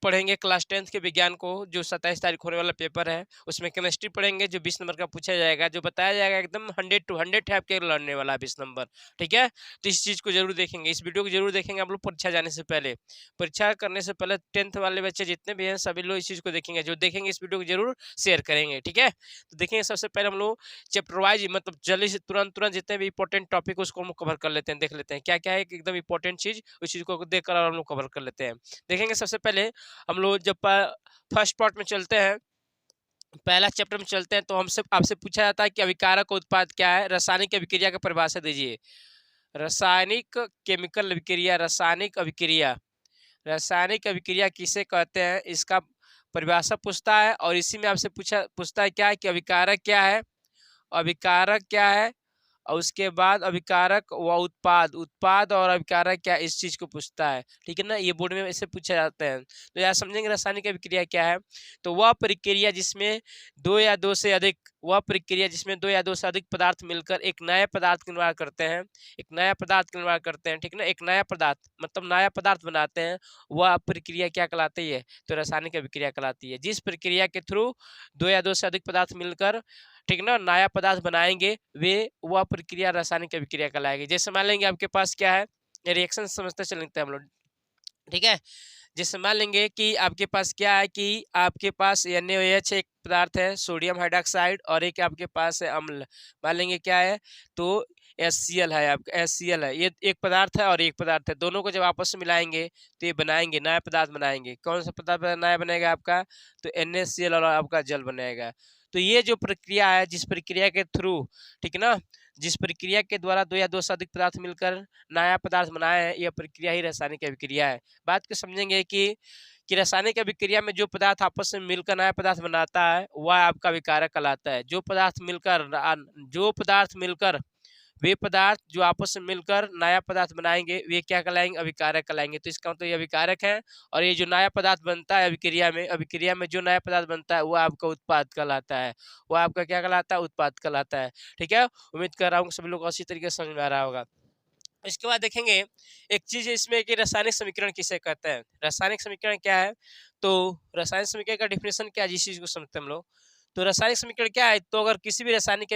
पढ़ेंगे class 10th के विज्ञान को, जो 27 तारीख होने वाला पेपर है, उसमें केमिस्ट्री पढ़ेंगे जो 20 नंबर का पूछा जाएगा, जो बताया जाएगा एकदम 100 टू 100 है आपके लड़ने वाला 20 नंबर। ठीक है, तो इस चीज़ को जरूर देखेंगे, इस वीडियो को जरूर देखेंगे आप लोग परीक्षा जाने से पहले। परीक्षा करने से पहले 10th वाले बच्चे जितने भी हैं सभी लोग इस चीज़ को देखेंगे, जो देखेंगे इस वीडियो को जरूर शेयर करेंगे। ठीक है, तो देखेंगे सबसे पहले हम लोग चैप्टर वाइज, मतलब जल्दी से तुरंत तुरंत जितने भी इंपॉर्टेंट टॉपिक उसको हम कवर कर लेते हैं, देख लेते हैं क्या क्या है एकदम इंपॉर्टेंट चीज, उस चीज को देख कर हम लोग कवर कर लेते हैं। देखेंगे सबसे पहले हम लोग जब फर्स्ट पार्ट में चलते हैं, पहला चैप्टर में चलते हैं, तो हमसे आपसे पूछा जाता है कि अभिकारक उत्पाद क्या है, रासायनिक अभिक्रिया का परिभाषा दीजिए। रासायनिक केमिकल अभिक्रिया, रासायनिक अभिक्रिया, रासायनिक अभिक्रिया किसे कहते हैं, इसका परिभाषा पूछता है। और इसी में आपसे पूछता है क्या है कि अभिकारक क्या है, अभिकारक क्या है, और उसके बाद अभिकारक व उत्पाद, उत्पाद और अभिकारक क्या, इस चीज को पूछता है। ठीक है ना, ये बोर्ड में इसे पूछा जाता है। तो यार समझेंगे रासायनिक अभिक्रिया क्या है, तो वह प्रक्रिया जिसमें दो या दो से अधिक, वह प्रक्रिया जिसमें दो या दो से अधिक पदार्थ मिलकर एक नए पदार्थ का निर्माण करते हैं, एक नया पदार्थ का निर्माण करते हैं। ठीक है ना, एक नया पदार्थ मतलब नया पदार्थ बनाते हैं, वह प्रक्रिया क्या कहलाती है, तो रासायनिक अभिक्रिया कहलाती है। जिस प्रक्रिया के थ्रू दो या दो से अधिक पदार्थ मिलकर, ठीक ना, नया पदार्थ बनाएंगे, वे वह प्रक्रिया रासायनिक अभिक्रिया कहलाएगी। जैसे मान लेंगे आपके पास क्या है, रिएक्शन समझते चलते हैं हम लोग। ठीक है, जैसे मान लेंगे कि आपके पास क्या है कि आपके पास NaOH एक पदार्थ है, सोडियम हाइड्रोक्साइड, और एक आपके पास है अम्ल, मान लेंगे क्या है, तो HCl है, आपका HCl है, ये एक पदार्थ है और एक पदार्थ है, दोनों को जब आपस में मिलाएंगे तो ये बनाएंगे, नया पदार्थ बनाएंगे। कौन सा पदार्थ नया बनेगा आपका, तो NaCl और आपका जल बनेगा। तो ये जो प्रक्रिया है, जिस प्रक्रिया के थ्रू, ठीक है ना, जिस प्रक्रिया के द्वारा दो या दो से अधिक पदार्थ मिलकर नया पदार्थ बनाए हैं, यह प्रक्रिया ही रासायनिक अभिक्रिया है। बात को समझेंगे कि रासायनिक अभिक्रिया में जो पदार्थ आपस में मिलकर नया पदार्थ बनाता है वह आपका अभिकारक कहलाता है। जो पदार्थ मिलकर वे पदार्थ जो आपस में मिलकर नया पदार्थ बनाएंगे, वे क्या कहलाएंगे, अभिकारक कहलाएंगे। तो इसका मतलब ये अभिकारक है। और ये जो नया पदार्थ बनता है अभिक्रिया में जो नया पदार्थ बनता है वह आपका उत्पाद कहलाता है, वह आपका क्या कहलाता है, उत्पाद कहलाता है। ठीक है, उम्मीद कर रहा हूँ सभी लोग को अच्छी तरीके से समझ में आ रहा होगा। इसके बाद देखेंगे एक चीज इसमें कि रासायनिक समीकरण किसे कहते हैं। रासायनिक समीकरण क्या है, तो रासायनिक समीकरण का डिफिनेशन क्या है, जिस चीज को समझते हैं हम लोग। तो रासायनिक समीकरण क्या है, तो अगर किसी भी रासायनिक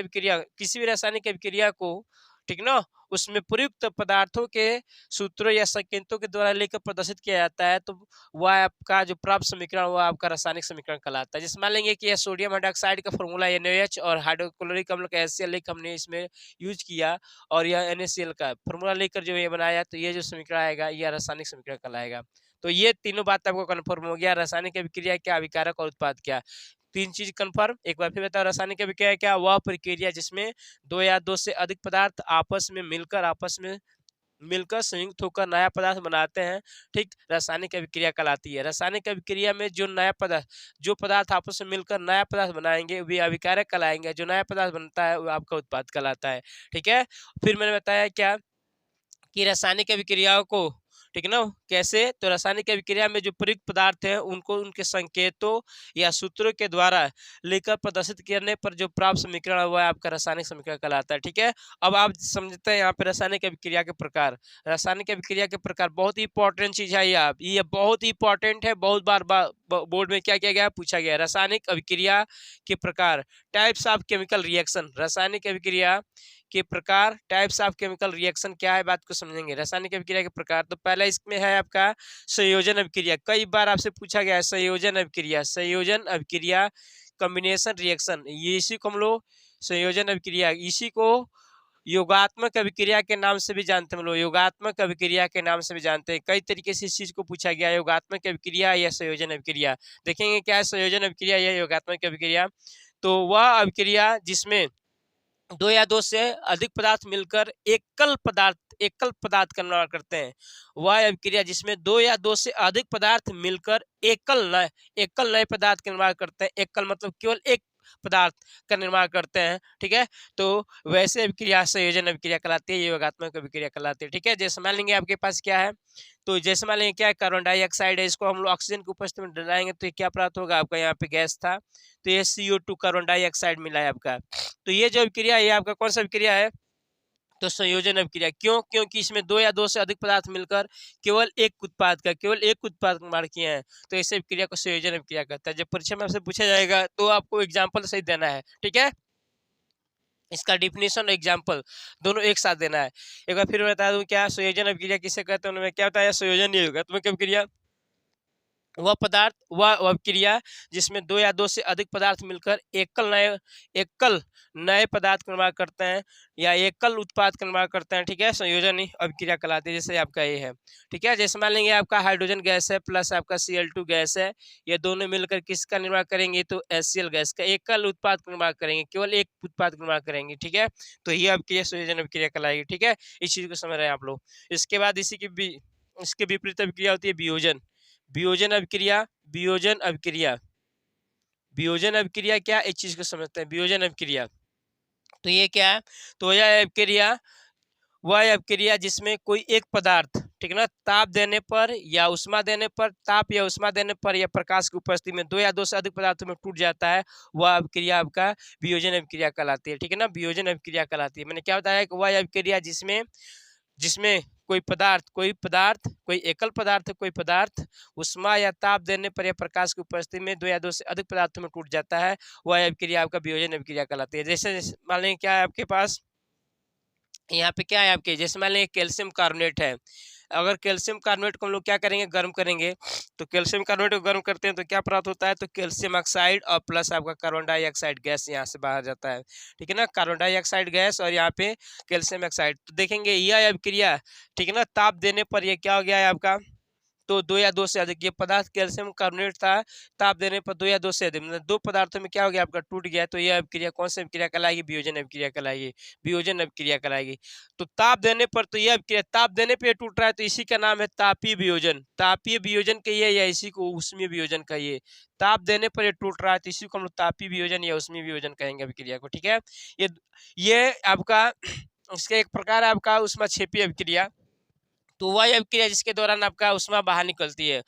अभिक्रिया को, ठीक ना, उसमें प्रयुक्त पदार्थों के सूत्रों या संकेतों के द्वारा लेकर प्रदर्शित किया जाता है, तो वह आपका जो प्राप्त समीकरण वह आपका रासायनिक समीकरण कहलाता है। जैसे मान लेंगे कि यह सोडियम हाइड्रोक्साइड का फॉर्मूला NaOH और हाइड्रोक्लोरिक अम्ल का HCl हमने इसमें यूज किया, और यह NaCl का फॉर्मूला लेकर जो ये बनाया, तो ये जो समीकरण आएगा यह रासायनिक समीकरण कहलाएगा। तो ये तीनों बात आपको कन्फर्म हो गया, रासायनिक अभिक्रिया क्या, अभिकारक और उत्पाद क्या। तीन चीज कन्फर्म, एक बार फिर बताओ। रासायनिक अभिक्रिया क्या, वह प्रक्रिया जिसमें दो या दो से अधिक पदार्थ आपस में मिलकर संयुक्त होकर नया पदार्थ बनाते हैं, ठीक, रासायनिक अभिक्रिया कहलाती है। रासायनिक अभिक्रिया में जो पदार्थ आपस में मिलकर नया पदार्थ बनाएंगे वे अभिकारक कहलाएंगे, जो नया पदार्थ बनता है वो आपका उत्पाद कहलाता है। ठीक है, फिर मैंने बताया क्या कि रासायनिक अभिक्रियाओं को, ठीक है ना, कैसे, तो रासायनिक अभिक्रिया में जो प्रयुक्त पदार्थ हैं उनको उनके संकेतों या सूत्रों के द्वारा लेकर प्रदर्शित करने पर जो प्राप्त समीकरण है वह आपका रासायनिक समीकरण कहलाता है। ठीक है, अब आप समझते हैं यहाँ पे रासायनिक अभिक्रिया के प्रकार। रासायनिक अभिक्रिया के प्रकार बहुत ही इंपॉर्टेंट चीज है, ये बहुत ही इंपॉर्टेंट है, बहुत बार बोर्ड में क्या किया गया, पूछा गया। रासायनिक अभिक्रिया के प्रकार, टाइप्स ऑफ केमिकल रिएक्शन। रासायनिक अभिक्रिया के प्रकार, टाइप्स ऑफ केमिकल रिएक्शन क्या है, बात को समझेंगे। रासायनिक अभिक्रिया के प्रकार, तो पहला इसमें है आपका संयोजन अभिक्रिया। कई बार आपसे पूछा गया है संयोजन अभिक्रिया कॉम्बिनेशन रिएक्शन, ये इसी को हम लोग संयोजन अभिक्रिया, इसी को योगात्मक अभिक्रिया के नाम से भी जानते हैं हम लोग, योगात्मक अभिक्रिया के नाम से भी जानते हैं। कई तरीके से इस चीज को पूछा गया, योगात्मक अभिक्रिया या संयोजन अभिक्रिया। देखेंगे क्या है संयोजन अभिक्रिया या योगात्मक अभिक्रिया, तो वह अभिक्रिया जिसमें दो या दो से अधिक पदार्थ मिलकर एकल पदार्थ का निर्माण करते हैं, वह अभिक्रिया जिसमें दो या दो से अधिक पदार्थ मिलकर एकल नए पदार्थ का निर्माण करते हैं। एकल मतलब केवल एक पदार्थ का निर्माण करते हैं। ठीक है, तो वैसे अभिक्रिया संयोजन अभिक्रिया कहलाती है, योगात्मक अभिक्रिया कहलाती है। ठीक है, जैसे मान लेंगे आपके पास क्या है, तो जैसे मान लेंगे क्या है, कार्बन डाइऑक्साइड है, इसको हम लोग ऑक्सीजन की उपस्थिति में डलाएंगे तो क्या प्राप्त होगा, आपका यहाँ पे गैस था, तो ये CO2 कार्बन डाइऑक्साइड मिला है आपका। तो ये जो अभिक्रिया है ये आपका कौन सा अभिक्रिया है, तो संयोजन अभिक्रिया क्यों? क्योंकि इसमें दो या दो से अधिक पदार्थ मिलकर केवल एक उत्पाद निर्माण किए हैं, तो इस अभिक्रिया को संयोजन अभिक्रिया कहता है। जब परीक्षा में आपसे पूछा जाएगा तो आपको एग्जाम्पल सही देना है, ठीक है। इसका डिफिनेशन और एग्जाम्पल दोनों एक साथ देना है। एक बार फिर बता दूं, क्या संयोजन अभिक्रिया किसे कहते हैं? उन्होंने क्या बताया? संयोजन नहीं होगा तुम्हें अभिक्रिया वह पदार्थ वह अभिक्रिया जिसमें दो या दो से अधिक पदार्थ मिलकर एकल नए पदार्थ का निर्माण करते हैं या एकल उत्पाद का निर्माण करते हैं, ठीक है, संयोजन ही अभिक्रिया कहलाती है। जैसे आपका ये है, ठीक है, जैसे मान लेंगे आपका हाइड्रोजन गैस है प्लस आपका Cl2 गैस है, ये दोनों मिलकर किसका निर्माण करेंगे? तो HCl गैस का एकल उत्पाद का निर्माण करेंगे, केवल एक उत्पाद का निर्माण करेंगे, ठीक है। तो ये अभिक्रिया संयोजन अभिक्रिया कहलाएगी, ठीक है। इस चीज को समझ रहे हैं आप लोग। इसके बाद इसके विपरीत अभिक्रिया होती है वियोजन। वियोजन अभिक्रिया वियोजन अभिक्रिया वियोजन अभिक्रिया क्या? इस चीज को समझते हैं। वियोजन अभिक्रिया तो ये क्या है? तो यह अभिक्रिया वह अभिक्रिया जिसमें कोई एक पदार्थ, ठीक है ना, ताप देने पर या उष्मा देने पर, ताप या उष्मा देने पर या प्रकाश की उपस्थिति में दो या दो से अधिक पदार्थों में टूट जाता है, वह अभिक्रिया आपका वियोजन अभिक्रिया कहलाती है, ठीक है ना। वियोजन अभिक्रिया कहलाती है। मैंने क्या बताया कि वह अभिक्रिया जिसमें जिसमें कोई एकल पदार्थ कोई पदार्थ उष्मा या ताप देने पर या प्रकाश की उपस्थिति में दो या दो से अधिक पदार्थों में टूट जाता है, वह अभिक्रिया आपका वियोजन अभिक्रिया कहलाती है। जैसे मान लेंगे क्या है आपके पास यहाँ पे, क्या है आपके, जैसे मान लेंगे कैल्शियम कार्बोनेट है। अगर कैल्शियम कार्बोनेट को हम लोग क्या करेंगे? गर्म करेंगे। तो कैल्शियम कार्बोनेट को गर्म करते हैं तो क्या प्राप्त होता है? तो कैल्शियम ऑक्साइड और प्लस आपका कार्बन डाइऑक्साइड गैस यहाँ से बाहर जाता है, ठीक है ना। कार्बन डाइऑक्साइड गैस और यहाँ पे कैल्शियम ऑक्साइड। तो देखेंगे यह अभिक्रिया, ठीक है ना, ताप देने पर यह क्या हो गया है आपका? तो दो या दो से अधिक ये पदार्थ कैल्शियम कार्बोनेट था, ताप देने पर दो या दो से अधिक मतलब दो पदार्थों में क्या हो गया आपका? टूट गया। तो यह अभिक्रिया कौन सी अभिक्रिया कहलाएगी? वियोजन अभिक्रिया कहलाएगी। वियोजन अभिक्रिया कहलाएगी। तो ताप देने पर तो यह अभिक्रिया ताप देने पर टूट रहा है, तो इसी का नाम है तापीय वियोजन। तापीय वियोजन कहिए या इसी को ऊष्मीय वियोजन कहिए। ताप देने पर ये टूट रहा है तो इसी को हम लोग तापीय वियोजन या ऊष्मीय वियोजन कहेंगे अभिक्रिया को, ठीक है। ये आपका इसका एक प्रकार है आपका ऊष्माक्षेपीय अभिक्रिया। तो वह अभिक्रिया जिसके दौरान आपका उष्मा बाहर निकलती है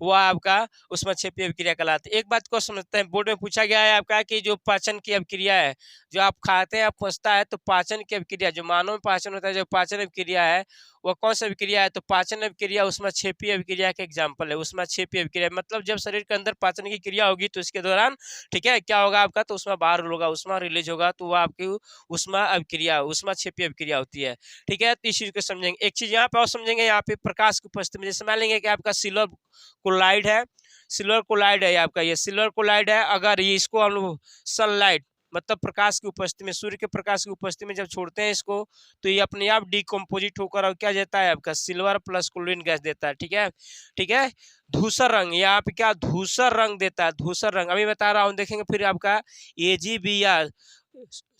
वह आपका ऊष्माक्षेपीय अभिक्रिया कहलाती है। एक बात को समझते हैं, बोर्ड में पूछा गया है आपका कि जो पाचन की अभिक्रिया है, जो आप खाते हैं, आप पचता है, तो पाचन की अभिक्रिया, जो मानव में पाचन होता है, जो पाचन अभिक्रिया है वह कौन सी अभिक्रिया है? तो पाचन अभिक्रिया ऊष्माक्षेपीय अभिक्रिया का एग्जाम्पल है। ऊष्माक्षेपीय अभिक्रिया मतलब जब शरीर के अंदर पाचन की क्रिया होगी तो इसके दौरान, ठीक है, क्या होगा आपका? तो उष्मा बाहर होगा, उष्मा रिलीज होगा, तो वह आपकी ऊष्माक्षेपीय अभिक्रिया होती है, ठीक है। तो इस चीज को समझेंगे। एक चीज यहाँ पे और समझेंगे, यहाँ पे प्रकाश की उपस्थिति में जैसे मान लेंगे कि आपका सिल्वर कोलाइड है, आपका ये सिल्वर कोलाइड है। अगर ये इसको हम लोग सनलाइट मतलब प्रकाश की उपस्थिति में, सूर्य के प्रकाश की उपस्थिति में जब छोड़ते हैं इसको, तो ये अपने आप डिकम्पोजिट होकर और क्या देता है आपका? सिल्वर प्लस क्लोरीन गैस देता है, ठीक है, ठीक है। धूसर रंग, यहाँ पे क्या धूसर रंग देता है? धूसर रंग अभी बता रहा हूँ, देखेंगे फिर आपका AgBr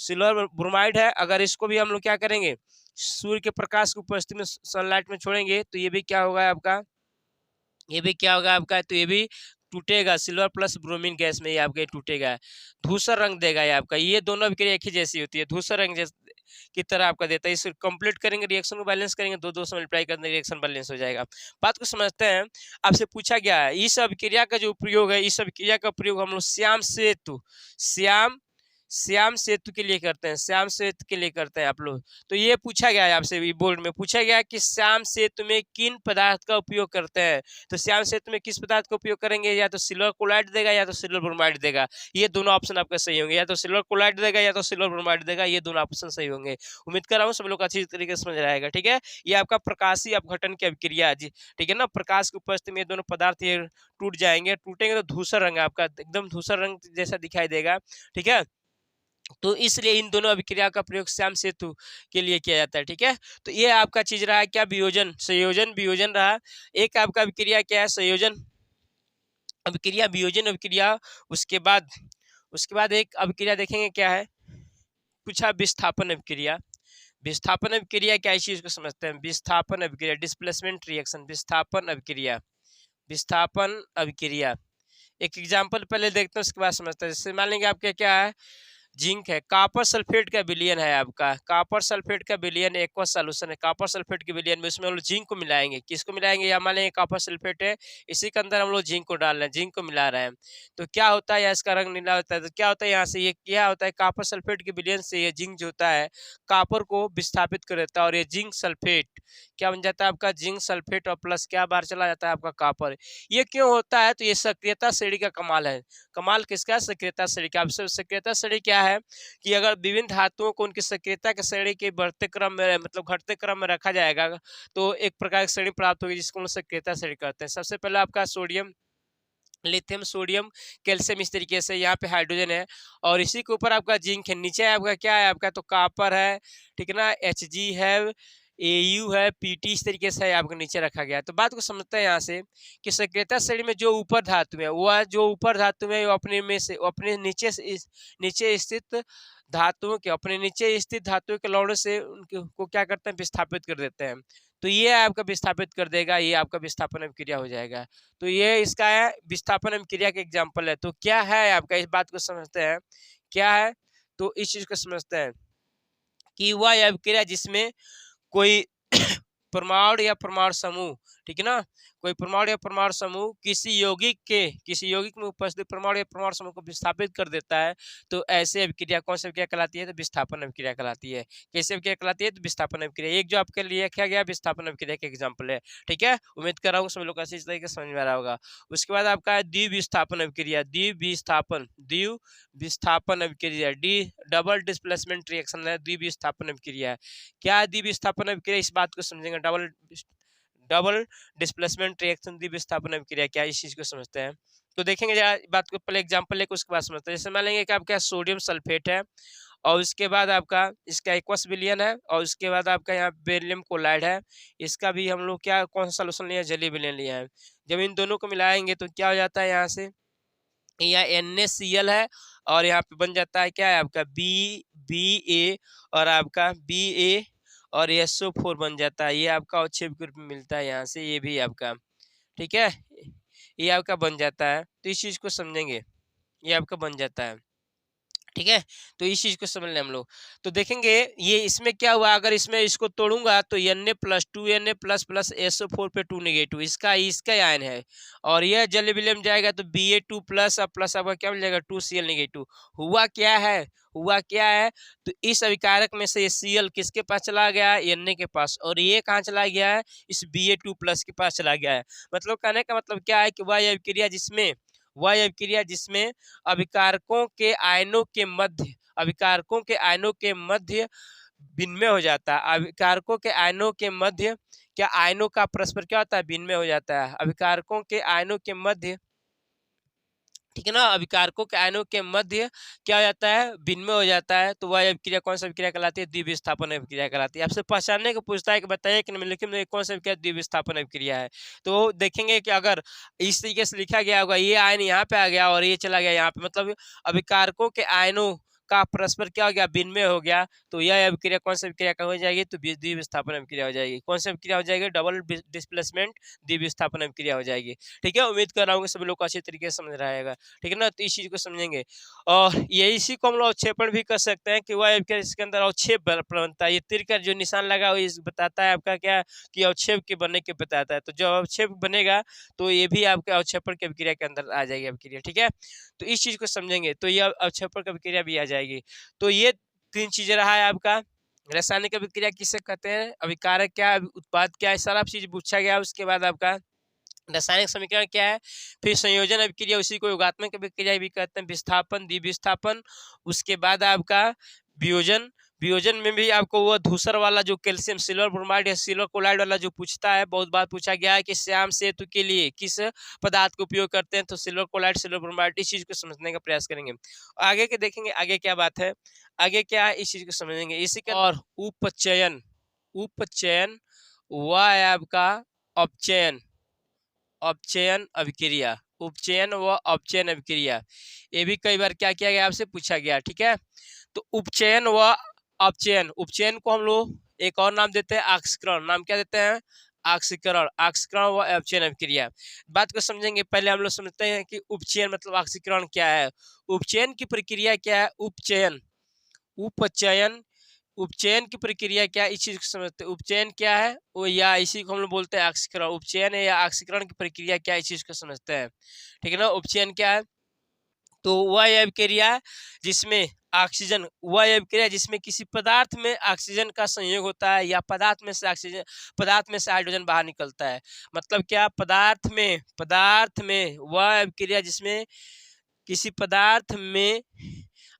सिल्वर ब्रोमाइड है। अगर इसको भी हम लोग क्या करेंगे? सूर्य के प्रकाश की उपस्थिति में सनलाइट में छोड़ेंगे तो ये भी क्या होगा आपका? तो ये भी टूटेगा, सिल्वर प्लस ब्रोमीन गैस में ये आपके टूटेगा, धूसर रंग देगा ये आपका। ये दोनों अभिक्रिया एक ही जैसी होती है, धूसर रंग की तरह आपका देता है। इसे कंप्लीट करेंगे, रिएक्शन को बैलेंस करेंगे, दो दो से मल्टीप्लाई करने रिएक्शन बैलेंस हो जाएगा। बात को समझते हैं। आपसे पूछा गया है इस अभिक्रिया का जो प्रयोग है, इस अभिक्रिया का प्रयोग हम लोग श्याम सेतु के लिए करते हैं, श्याम सेतु के लिए करते हैं आप लोग। तो ये पूछा गया है आपसे, बोर्ड में पूछा गया है कि श्याम सेतु में किन पदार्थ का उपयोग करते हैं? तो श्याम सेतु में किस पदार्थ का उपयोग करेंगे? या तो सिल्वर कोलाइड देगा या तो सिल्वर ब्रोमाइड देगा। ये दोनों ऑप्शन आपका सही होंगे, या तो सिल्वर कोलाइड देगा या तो सिल्वर ब्रोमाइड देगा। ये दोनों ऑप्शन सही होंगे। उम्मीद कर रहा हूँ सब लोग अच्छी तरीके से समझ रहेगा, ठीक है। ये आपका प्रकाशीय अपघटन की अभिक्रिया, ठीक है ना। प्रकाश की उपस्थिति में दोनों पदार्थ ये टूट जाएंगे, टूटेंगे तो धूसर रंग आपका एकदम धूसर रंग जैसा दिखाई देगा, ठीक है। तो इसलिए इन दोनों अभिक्रिया का प्रयोग श्याम सेतु के लिए किया जाता है, ठीक है। तो ये आपका चीज रहा क्या? वियोजन, संयोजन, वियोजन रहा। एक आपका अभिक्रिया क्या है? संयोजन अभिक्रिया, वियोजन अभिक्रिया। उसके बाद एक अभिक्रिया देखेंगे क्या है, पूछा विस्थापन अभिक्रिया। विस्थापन अभिक्रिया क्या, इस चीज को समझते हैं। विस्थापन अभिक्रिया, डिस्प्लेसमेंट रिएक्शन, विस्थापन अभिक्रिया। एक एग्जाम्पल पहले देखते हैं, उसके बाद समझते हैं। जैसे मान लेंगे आपके क्या है, जिंक है, कॉपर सल्फेट का विलयन है आपका, कॉपर सल्फेट का विलयन एक्वस सॉल्यूशन है, कॉपर सल्फेट के विलयन में उसमें हम लोग जिंक को मिलाएंगे। किसको मिलाएंगे? या मान लेंगे कॉपर सल्फेट है, इसी के अंदर हम लोग जिंक को डाल रहे हैं, जिंक को मिला रहे हैं, तो क्या होता है? इसका रंग नीला होता है। तो क्या होता है यहाँ से, ये क्या होता है, कॉपर सल्फेट के विलयन से ये जिंक जो होता है कॉपर को विस्थापित कर देता है, और ये जिंक सल्फेट क्या बन जाता है आपका? जिंक सल्फेट, और प्लस क्या बाहर चला जाता है आपका? कॉपर। ये क्यों होता है? तो ये सक्रियता श्रेणी का कमाल है। कमाल किसका? सक्रियता श्रेणी का। अब सक्रियता श्रेणी क्या है कि अगर विभिन्न धातुओं को उनकी सक्रियता के श्रेणी के बढ़ते क्रम में, मतलब घटते क्रम में रखा जाएगा, तो एक प्रकार की श्रेणी प्राप्त होगी जिसको हम लोग सक्रियता श्रेणी कहते हैं। सबसे पहले आपका सोडियम, लिथियम, सोडियम, कैल्शियम, इस तरीके से यहाँ पे हाइड्रोजन है, और इसी के ऊपर आपका जिंक है। नीचे आपका क्या है आपका? तो कॉपर है, ठीक है ना, Hg है, Au है, Pt, इस तरीके से आपको नीचे रखा गया है। तो बात को समझते हैं यहाँ से कि सक्रियता श्रेणी में जो ऊपर धातु है, वह जो ऊपर धातु है वो अपने में से, अपने नीचे से, नीचे स्थित धातुओं के, अपने नीचे स्थित धातुओं के लौड़े से उनको को क्या करते हैं? विस्थापित कर देते हैं। तो ये आपका विस्थापित कर देगा, ये आपका विस्थापन अभिक्रिया हो जाएगा। तो ये इसका है विस्थापन अभिक्रिया का एग्जाम्पल है। तो क्या है आपका? इस बात को समझते हैं क्या है, तो इस चीज को समझते हैं कि वह अभिक्रिया जिसमें कोई परमाणु या परमाणु समूह, ठीक है ना, कोई परमाणु या परमाणु समूह किसी यौगिक में उपस्थित परमाणु या परमाणु समूह को विस्थापित कर देता है, तो ऐसे अभिक्रिया कौन सी अभिक्रिया कहलाती है? तो विस्थापन अभिक्रिया कहलाती है। कैसे अभिक्रिया कहलाती है? तो विस्थापन अभिक्रिया। एक जो आपके लिए लिखा गया विस्थापन अभिक्रिया का एग्जाम्पल है, ठीक है। उम्मीद कर रहा हूँ सभी लोग को अच्छी तरीके से समझ में आ रहा होगा। उसके बाद आपका है द्विविस्थापन अभिक्रिया, द्विविस्थापन अभिक्रिया, डी डबल डिस्प्लेसमेंट रिएक्शन है, द्विविस्थापन अभिक्रिया। क्या है द्विविस्थापन अभिक्रिया? इस बात को समझेंगे। डबल डिस्प्लेसमेंट रिएक्शन द्विविस्थापन अभिक्रिया क्या है, इस चीज को समझते हैं। तो देखेंगे जरा बात को, पहले एग्जांपल लेकर उसके बाद समझते हैं। जैसे मान लेंगे कि आपका सोडियम सल्फेट है, और उसके बाद आपका इसका एक्वस विलयन है, और उसके बाद आपका यहाँ बेरिलियम क्लोराइड है। इसका भी हम लोग क्या, कौन सा सॉल्यूशन लिया? जलीय विलयन लिया है। जब इन दोनों को मिलाएंगे तो क्या हो जाता है? यहाँ से यहाँ NaCl है, और यहाँ पे बन जाता है क्या है आपका? Ba, और आपका Ba और SO4 बन जाता है। ये आपका अवक्षेप के रूप में मिलता है यहाँ से, ये भी आपका, ठीक है, ये आपका बन जाता है। तो इस चीज को समझेंगे, ये आपका बन जाता है, ठीक है। तो इस चीज को समझ लें हम लोग। तो देखेंगे ये इसमें क्या हुआ, अगर इसमें इसको तोड़ूंगा तो Na+2Na++ SO4 पे 2 नेगेटिव, इसका इसका आयन है, और यह जल विलयन जाएगा तो Ba2+ और प्लस आपका क्या मिल जाएगा? 2Cl negative. हुआ क्या है, तो इस अभिकारक में से ये Cl किसके पास चला गया? Na के पास, और ये कहाँ चला गया है? इस Ba2+ के पास चला गया है। मतलब कहने का मतलब क्या है कि वह अभिक्रिया जिसमें अभिकारकों के आयनों के मध्य विनिमय हो जाता है। अभिकारकों के आयनों के मध्य क्या, आयनों का परस्पर क्या होता है? विनिमय हो जाता है। अभिकारकों के आयनों के मध्य, ठीक है ना, अभिकारकों के आयनों के मध्य क्या हो जाता है? विनिमय हो जाता है। तो वह अभिक्रिया कौन सी अभिक्रिया कहलाती है? द्विविस्थापन अभिक्रिया कहलाती है। आपसे पहचानने को पूछता है कि बताइए कि निम्नलिखित में कौन सी अभिक्रिया द्विविस्थापन अभिक्रिया है। तो देखेंगे कि अगर इस तरीके से लिखा गया होगा, ये आयन यहाँ पे आ गया और ये चला गया यहाँ पे, मतलब अभिकारकों के आयनों का परस्पर क्या हो गया? विनिमय हो गया। तो यह अभिक्रिया कौन सी अभिक्रिया का हो जाएगी? तो द्विविस्थापन अभिक्रिया हो जाएगी। कौन सी अभिक्रिया हो जाएगी? डबल डिस्प्लेसमेंट द्विविस्थापन अभिक्रिया हो जाएगी, ठीक है। उम्मीद कर रहा हूँ कि सभी लोग को अच्छी तरीके से समझ रहा है, ठीक है ना। तो इस चीज को समझेंगे, और ये इसी को हम लोग अवक्षेपण भी कर सकते हैं कि वह इसके अंदर अवक्षेप बनता है। ये तीर का जो निशान लगा हुआ बताता है आपका क्या, कि अवक्षेप के बनने के बताता है। तो जब अवक्षेप बनेगा तो ये भी आपके अवक्षेपण की अभिक्रिया के अंदर आ जाएगी अभिक्रिया, ठीक है। तो इस चीज को समझेंगे तो ये अवक्षेपण की अभिक्रिया भी आ जाएगी। तो ये 3 चीजें रहा है आपका। रासायनिक अभिक्रिया किसे कहते हैं, अभिकारक क्या, उत्पाद क्या है, सारा चीज पूछा गया। उसके बाद आपका रासायनिक समीकरण क्या है, फिर संयोजन अभिक्रिया, उसी को योगात्मक अभिक्रिया भी कहते हैं, विस्थापन, द्विविस्थापन। उसके बाद आपका वियोजन में भी आपको वो धूसर वाला जो कैल्शियम सिल्वर ब्रोमाइड या सिल्वर क्लोराइड वाला जो पूछता है, बहुत बार पूछा गया है कि श्याम सेतु के लिए किस पदार्थ का उपयोग करते हैं, तो सिल्वर क्लोराइड, सिल्वर ब्रोमाइड। इस चीज को समझने का प्रयास करेंगे। आगे के देखेंगे आगे क्या बात है, आगे क्या है, इस चीज को समझेंगे। इसी के और उपचयन वह है आपका अपचयन अभिक्रिया, उपचयन व अपचयन अभिक्रिया। ये भी कई बार क्या किया गया, आपसे पूछा गया, ठीक है। तो उपचयन को हम लोग एक और नाम देते हैं ऑक्सीकरण। नाम क्या देते हैं? ऑक्सीकरण, ऑक्सीकरण व अपचयन अभिक्रिया। बात को समझेंगे, पहले हम लोग समझते हैं कि उपचयन मतलब ऑक्सीकरण क्या है। उपचयन की प्रक्रिया क्या है? उपचयन, उपचयन, उपचयन की प्रक्रिया क्या है, इस चीज को समझते हैं। उपचयन क्या है वो, या इसी को हम लोग बोलते हैं ऑक्सीकरण। उपचयन है या ऑक्सीकरण की प्रक्रिया क्या है, इस चीज को समझते हैं। ठीक है ना। उपचयन क्या है? तो वह अभिक्रिया जिसमें ऑक्सीजन, वह अभिक्रिया जिसमें किसी पदार्थ में ऑक्सीजन का संयोग होता है या पदार्थ में से ऑक्सीजन, पदार्थ में से हाइड्रोजन बाहर निकलता है। मतलब क्या? पदार्थ में वह अभिक्रिया जिसमें किसी पदार्थ में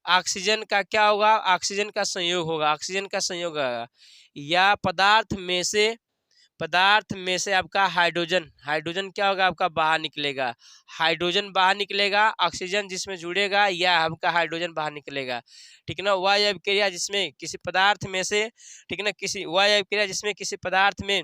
ऑक्सीजन का क्या होगा? ऑक्सीजन का संयोग होगा, ऑक्सीजन का संयोग होगा। या पदार्थ में से आपका हाइड्रोजन, हाइड्रोजन क्या होगा? आपका बाहर निकलेगा, हाइड्रोजन बाहर निकलेगा, ऑक्सीजन जिसमें जुड़ेगा या आपका हाइड्रोजन बाहर निकलेगा। ठीक है ना। वह अभिक्रिया जिसमें किसी पदार्थ में से, ठीक है ना, वह अभिक्रिया जिसमें किसी पदार्थ में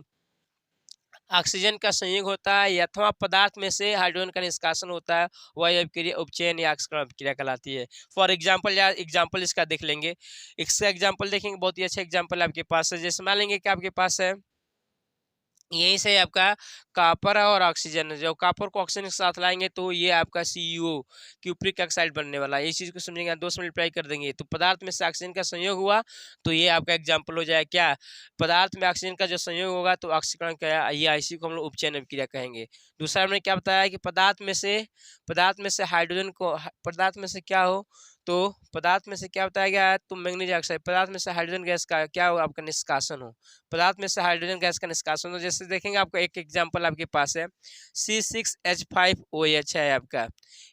ऑक्सीजन का संयोग होता है अथवा पदार्थ में से हाइड्रोजन का निष्कासन होता है, वह अभिक्रिया उपचयन या ऑक्सीकरण अभिक्रिया कहलाती है। फॉर एग्जाम्पल, या एग्जाम्पल इसका देख लेंगे, इसका एग्जाम्पल देखेंगे, बहुत ही अच्छा एग्जाम्पल आपके पास है। जैसे मान लेंगे कि आपके पास है, यहीं से आपका कॉपर और ऑक्सीजन है। जब कॉपर को ऑक्सीजन के साथ लाएंगे तो ये आपका CuO, क्यूप्रिक ऑक्साइड बनने वाला है। इस चीज को समझेंगे, 2 से मल्टीप्लाई कर देंगे तो पदार्थ में से ऑक्सीजन का संयोग हुआ, तो ये आपका एग्जाम्पल हो जाए क्या? पदार्थ में ऑक्सीजन का जो संयोग होगा तो ऑक्सीकरण क्या, ये इसी को हम लोग उपचयन अभिक्रिया कहेंगे। दूसरा हमने क्या बताया कि पदार्थ में से हाइड्रोजन को, पदार्थ में से क्या हो, तो पदार्थ में से क्या बताया गया है? तो मैग्नीज ऑक्साइड, पदार्थ में से हाइड्रोजन गैस का क्या हो? आपका निष्कासन हो, पदार्थ में से हाइड्रोजन गैस का निष्कासन हो। जैसे देखेंगे, आपका एक एग्जांपल आपके पास है, C6H5OH है आपका,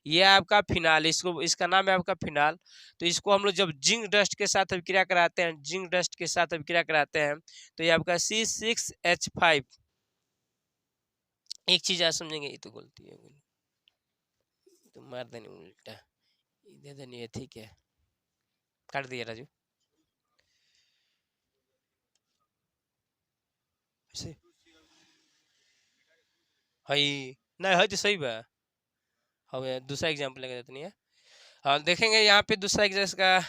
ये आपका फिनाल, इसका नाम है आपका फिनाल। तो इसको हम लोग जब जिंक डस्ट के साथ अभिक्रिया कराते हैं, जिंक डस्ट के साथ अभिक्रिया कराते हैं, तो ये आपका C6H5, एक चीज आज समझेंगे, ये तो गलती है, तो मार देने उल्टा, दे देनी है, ठीक है, काट दिया राजू। हई नहीं है तो सही बा। हाँ, दूसरा एग्जांपल लगा देते नहीं है। हाँ, देखेंगे यहाँ पे दूसरा इसका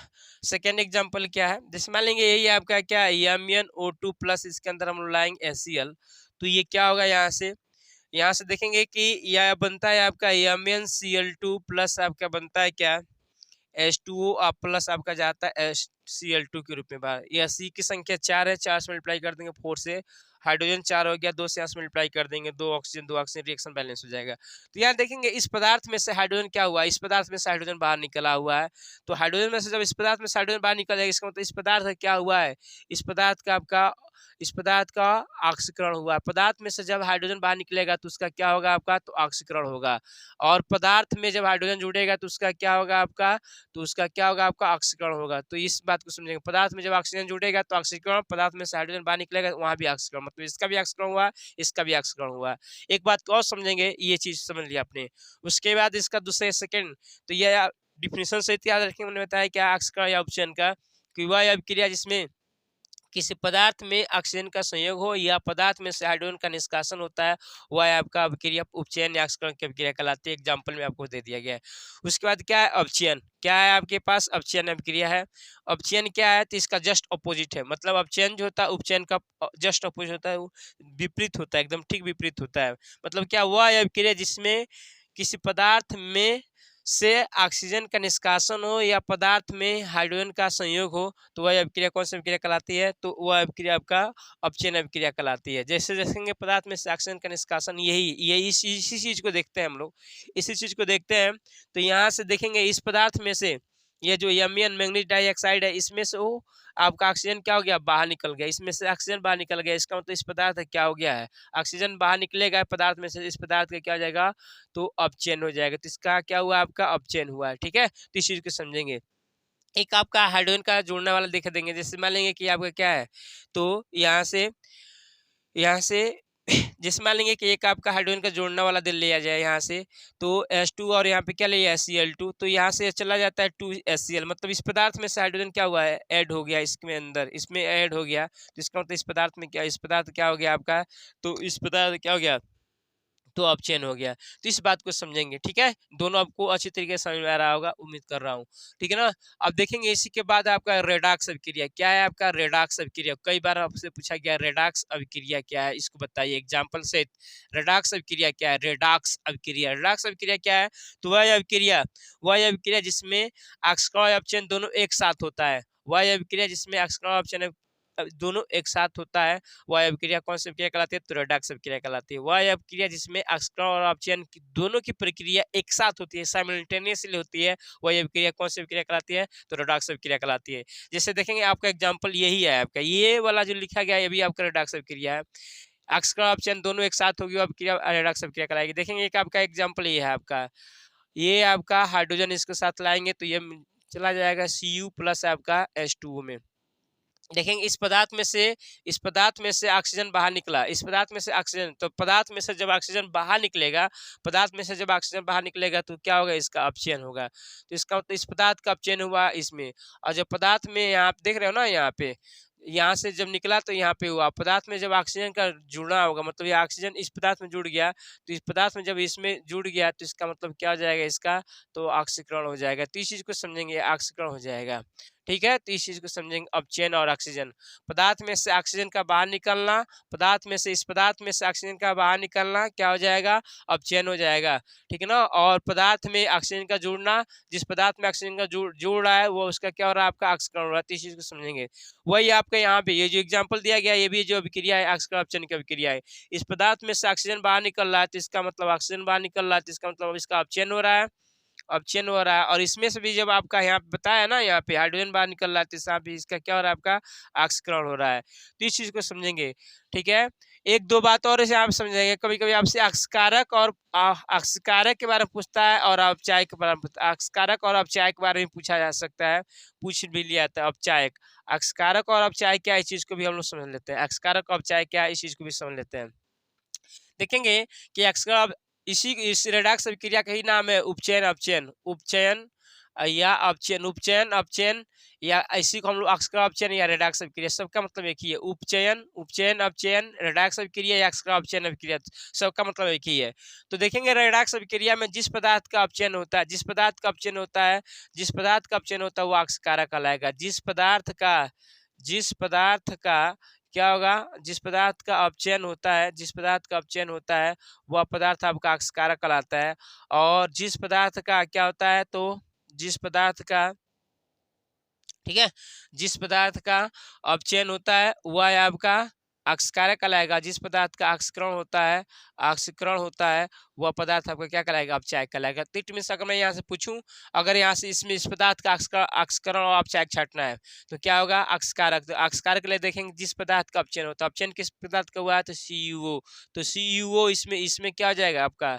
सेकेंड एग्जांपल क्या है। जैसे मान लेंगे यही आपका क्या, MnO2 प्लस, इसके अंदर हम लाएंगे HCl, तो ये क्या होगा? यहाँ से देखेंगे कि यह बनता है आपका MnCl2 प्लस, आपका बनता है क्या? H2O प्लस आपका जाता है Cl2 के रूप में बाहर। यह C की संख्या 4 है, 4 से मल्टीप्लाई कर देंगे 4 से, हाइड्रोजन 4 हो गया, 2 से यहाँ से मल्टीप्लाई कर देंगे, 2 ऑक्सीजन रिएक्शन बैलेंस हो जाएगा। तो यहाँ देखेंगे इस पदार्थ में से हाइड्रोजन क्या हुआ, इस पदार्थ में से हाइड्रोजन बाहर निकला हुआ है। तो हाइड्रोजन में से जब इस पदार्थ में से हाइड्रोजन बाहर निकल जाएगा, इसका मतलब इस पदार्थ का क्या हुआ है? इस पदार्थ का ऑक्सीकरण हुआ है। पदार्थ में से जब हाइड्रोजन बाहर निकलेगा तो उसका क्या होगा? आपका तो ऑक्सीकरण होगा। और पदार्थ में जब हाइड्रोजन जुड़ेगा तो उसका क्या होगा? आपका तो उसका क्या होगा? आपका ऑक्सीकरण होगा। तो इस बात को समझेंगे, पदार्थ में जब ऑक्सीजन जुड़ेगा तो ऑक्सीकरण, पदार्थ में से हाइड्रोजन बाहर निकलेगा वहां भी ऑक्सीकरण, मतलब इसका भी ऑक्सीकरण हुआ, इसका भी ऑक्सीकरण हुआ। एक बात को और समझेंगे, ये चीज समझ लिया आपने। उसके बाद इसका दूसरे सेकंड, तो ये डिफिनेशन से याद रखेंगे, मैंने बताया क्या ऑक्सीकरण या उपचयन का, कि वह अभिक्रिया जिसमें किसी पदार्थ में ऑक्सीजन का संयोग हो या पदार्थ में से हाइड्रोजन का निष्कासन होता है, वह आपका अभिक्रिया उपचयन या ऑक्सीकरण की अभिक्रिया कहलाती है। एग्जाम्पल में आपको दे दिया गया है। उसके बाद क्या है? अपचयन। क्या है आपके पास? अपचयन अभिक्रिया है। अपचयन क्या है? तो इसका जस्ट अपोजिट है, मतलब अपचयन जो होता है उपचयन का जस्ट अपोजिट होता है, वो विपरीत होता है, एकदम ठीक विपरीत होता है। मतलब क्या? वह अभिक्रिया जिसमें किसी पदार्थ में से ऑक्सीजन का निष्कासन हो या पदार्थ में हाइड्रोजन का संयोग हो, तो वह अभिक्रिया कौन सी अभिक्रिया कहलाती है? तो वह अभिक्रिया आपका अपचयन अभिक्रिया कहलाती है। जैसे देखेंगे पदार्थ में से ऑक्सीजन का निष्कासन, यही इसी चीज को देखते हैं हम लोग, इसी चीज को देखते हैं। तो यहाँ से देखेंगे इस पदार्थ में से ये जो Mn मैग्नीज डाइऑक्साइड है, इसमें से वो आपका ऑक्सीजन क्या हो गया? बाहर निकल गया, इसमें से ऑक्सीजन बाहर निकल गया। इसका मतलब इस पदार्थ का क्या हो गया है? ऑक्सीजन बाहर निकलेगा पदार्थ में से, इस पदार्थ का क्या हो जाएगा? तो अपचयन हो जाएगा। तो इसका क्या हुआ? आपका अपचयन हुआ है। ठीक है, तो इस चीज को समझेंगे। एक आपका हाइड्रोजन का जोड़ने वाला दिखा देंगे। जैसे मान लेंगे कि आपका क्या है, तो यहाँ से जैसे मान लेंगे कि एक आपका हाइड्रोजन का जोड़ने वाला दिल लिया जाए यहाँ से, तो H2 और यहाँ पे क्या लिया? Cl2, तो यहाँ से चला जाता है 2HCl, मतलब इस पदार्थ में से हाइड्रोजन क्या हुआ है? ऐड हो गया, इसके अंदर इसमें ऐड हो गया। तो इसका मतलब इस पदार्थ में क्या, इस पदार्थ क्या हो गया आपका? तो इस पदार्थ क्या हो गया? तो अपचयन हो गया। तो इस बात को समझेंगे, ठीक है? दोनों आपको अच्छी तरीके से समझ में आ रहा होगा, उम्मीद कर रहा हूँ, ठीक है ना? अब देखेंगे इसी के बाद आपका रेडॉक्स अभिक्रिया। क्या है आपका रेडॉक्स अभिक्रिया? कई बार आपसे पूछा गया रेडॉक्स अभिक्रिया क्या है? इसको बताइए एग्जाम्पल से। रेडॉक्स अभिक्रिया क्या है? रेडॉक्स अभिक्रिया, रेडॉक्स अभिक्रिया क्या है? तो वह अभिक्रिया जिसमें ऑक्सीकरण और अपचयन दोनों एक साथ होता है। वह अभिक्रिया जिसमें ऑक्सीकरण और अपचयन दोनों एक साथ होता है, वह अभिक्रिया कौन सी अभिक्रिया कहलाती है? तो रेडॉक्स अभिक्रिया कहलाती है। वह अभिक्रिया जिसमें ऑक्सीकरण और अपचयन की दोनों की प्रक्रिया एक साथ होती है, साइमल्टेनियसली होती है, वह अभिक्रिया कौन सी अभिक्रिया कहलाती है? तो रेडॉक्स अभिक्रिया कहलाती है। जैसे देखेंगे आपका एग्जाम्पल यही है, आपका ये वाला जो लिखा गया है ये भी आपका रेडॉक्स अभिक्रिया है। ऑक्सीकरण अपचयन दोनों एक साथ होगी, अभिक्रिया रेडॉक्स अभिक्रिया कहलाएगी। देखेंगे एक आपका एग्जाम्पल ये है आपका, ये आपका हाइड्रोजन इसके साथ लाएंगे तो ये चला जाएगा Cu प्लस आपका H2O में। देखेंगे इस पदार्थ में से ऑक्सीजन बाहर निकला, इस पदार्थ में से ऑक्सीजन, तो पदार्थ में से जब ऑक्सीजन बाहर निकलेगा, पदार्थ में से जब ऑक्सीजन बाहर निकलेगा तो क्या होगा? इसका अपचयन होगा। तो इसका मतलब इस पदार्थ का अपचयन हुआ इसमें, और जब पदार्थ में यहाँ आप देख रहे हो ना, यहाँ पे यहाँ से जब निकला तो यहाँ पे हुआ। पदार्थ में जब ऑक्सीजन का जुड़ना होगा, मतलब ये ऑक्सीजन इस पदार्थ में जुड़ गया, तो इस पदार्थ में जब इसमें जुड़ गया तो इसका मतलब क्या हो जाएगा? इसका तो ऑक्सीकरण हो जाएगा। तो इस चीज को समझेंगे, ऑक्सीकरण हो जाएगा, ठीक है? तो इस चीज को समझेंगे, अपचयन और ऑक्सीजन। पदार्थ में से ऑक्सीजन का बाहर निकलना, पदार्थ में से इस पदार्थ में से ऑक्सीजन का बाहर निकलना क्या हो जाएगा? अपचयन हो जाएगा, ठीक है ना? और पदार्थ में ऑक्सीजन का जुड़ना, जिस पदार्थ में ऑक्सीजन का जुड़ रहा है वो उसका क्या हो रहा है? आपका ऑक्सीकरण हो रहा है। तो इस चीज को समझेंगे। वही आपका यहाँ पे ये जो एग्जाम्पल दिया गया, ये भी जो अभिक्रिया है ऑक्सीकरण अपचयन की अभिक्रिया है। इस पदार्थ में से ऑक्सीजन बाहर निकल रहा है तो इसका मतलब ऑक्सीजन बाहर निकल रहा है, तो इसका मतलब इसका अपचयन हो रहा है, अपचयन हो रहा है। और इसमें से भी जब आपका यहाँ पे बताया ना, यहाँ पे हाइड्रोजन बाहर निकल रहा है तो यहाँ पे इसका क्या हो रहा है? आपका ऑक्सीकरण हो रहा है। तो इस चीज को समझेंगे, ठीक है? एक दो बात और इसे आप समझेंगे। कभी कभी आपसे ऑक्सीकारक और ऑक्सीकारक के बारे में पूछता है और अपचायक के बारे में पूछता है। ऑक्सीकारक और अपचायक के बारे में पूछा जा सकता है, पूछ भी लिया था। अपचायक, ऑक्सीकारक और अपचायक क्या है, इस चीज को भी हम लोग समझ लेते हैं। ऑक्सीकारक और अपचायक क्या है, इस चीज को भी समझ लेते हैं। देखेंगे कि इस रेडॉक्स अभिक्रिया का ही नाम है उपचयन अपचयन, उपचयन या अपचयन, उपचयन अपचयन, या इसी को हम लोग ऑक्सीकरण अपचयन या रेडॉक्स अभिक्रिया, सबका मतलब एक ही है। उपचयन, उपचयन अपचयन, रेडॉक्स अभिक्रिया या ऑक्सीकरण अपचयन अभिक्रिया, सबका मतलब एक ही है। तो देखेंगे रेडॉक्स अभिक्रिया में जिस पदार्थ का अपचयन होता है, जिस पदार्थ का अपचयन होता है, जिस पदार्थ का अपचयन होता है वो ऑक्सीकारक कहलाएगा। जिस पदार्थ का क्या होगा? जिस पदार्थ का अपचयन होता है, जिस पदार्थ का अपचयन होता है वह पदार्थ आपका ऑक्सीकारक कहलाता है। और जिस पदार्थ का क्या होता है? तो जिस पदार्थ का, ठीक है, जिस पदार्थ का अपचयन होता है वह आपका ऑक्सीकारक कहलाएगा। जिस पदार्थ का ऑक्सीकरण होता है वह पदार्थ आपका क्या कहलाएगा? अपचायक कहलाएगा। तो इट मीन्स अगर मैं यहाँ से पूछूं, अगर यहाँ से इसमें इस पदार्थ का ऑक्सीकरण और अपचायक छांटना है तो क्या होगा? ऑक्सीकारक। तो ऑक्सीकारक के लिए देखेंगे जिस पदार्थ का अपचयन होता है, अपचयन किस पदार्थ का हुआ है? तो CuO। तो CuO इसमें क्या हो जाएगा? आपका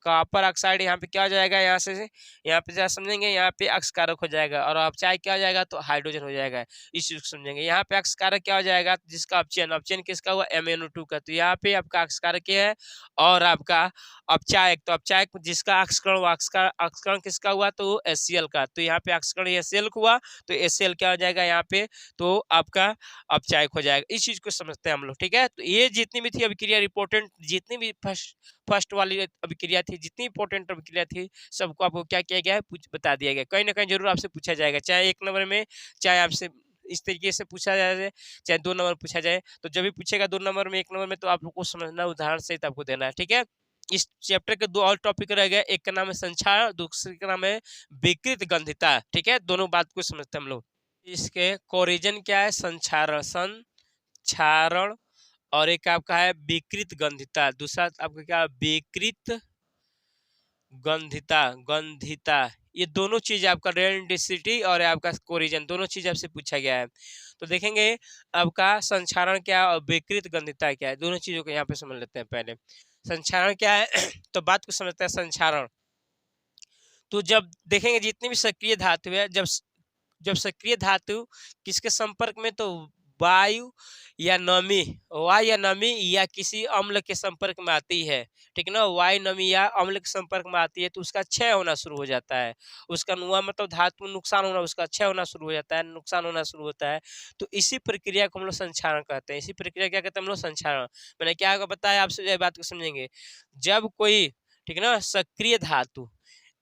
कॉपर ऑक्साइड यहाँ पे क्या हो जाएगा? यहाँ पे जरा समझेंगे, यहाँ पे अक्सकारक हो जाएगा, और अपचायक क्या हो जाएगा? तो हाइड्रोजन हो जाएगा। इस चीज को समझेंगे। यहाँ पे अक्सकारक क्या हो जाएगा? जिसका अपचयन किसका हुआ? MnO2 का। तो यहाँ पे आपका अक्सकारक ये है, और आपका अपचायक, तो अपचायक जिसका अक्सकरण किसका हुआ? तो HCl का। तो यहाँ पे अक्सकरण HCl हुआ, तो HCl क्या हो जाएगा यहाँ पे? तो आपका अपचायक हो जाएगा। इस चीज को समझते हैं हम लोग, ठीक है? तो ये जितनी भी थी अभिक्रिया इंपॉर्टेंट, जितनी भी फर्स्ट वाली अभिक्रिया थी, जितनी इंपॉर्टेंट अभिक्रिया थी, सबको आपको क्या किया गया है? बता दिया गया। कहीं ना कहीं जरूर आपसे पूछा जाएगा, चाहे 1 नंबर में, चाहे आपसे इस तरीके से पूछा जाए, चाहे 2 नंबर पूछा जाए। तो जब भी पूछेगा 2 नंबर में, 1 नंबर में, तो आप लोग को समझना, उदाहरण सहित आपको देना है, ठीक है? इस चैप्टर के 2 और टॉपिक रह गए, एक का नाम है संचार, दूसरे का नाम है विकृत गंधिता, ठीक है? दोनों बात को समझते हैं हम लोग। इसके कोरिजन क्या है? संक्षारण, और एक आपका है विकृत गंधिता, दूसरा आपका क्या? विकृत गंधिता। ये दोनों चीज आपका रेंडिसिटी और आपका कोरिजन, दोनों चीज आपसे पूछा गया है। तो देखेंगे आपका संक्षारण क्या और विकृत गंधिता क्या है, दोनों चीजों को यहाँ पे समझ लेते हैं। पहले संक्षारण क्या है तो बात को समझते हैं। संक्षारण तो जब देखेंगे जितनी भी सक्रिय धातु है, जब सक्रिय धातु किसके संपर्क में? तो वायु या नमी, वायु या नमी या किसी अम्ल के संपर्क में आती है, ठीक है ना, वायु नमी या अम्ल के संपर्क में आती है तो उसका क्षय होना शुरू हो जाता है। उसका नुआ मतलब धातु नुकसान होना, उसका क्षय होना शुरू हो जाता है, नुकसान होना शुरू होता है। तो इसी प्रक्रिया को हम लोग संक्षारण कहते हैं। इसी प्रक्रिया क्या कहते हैं हम लोग? संक्षारण। मैंने क्या बताया आपसे, ये बात को समझेंगे। जब कोई, ठीक है ना, सक्रिय धातु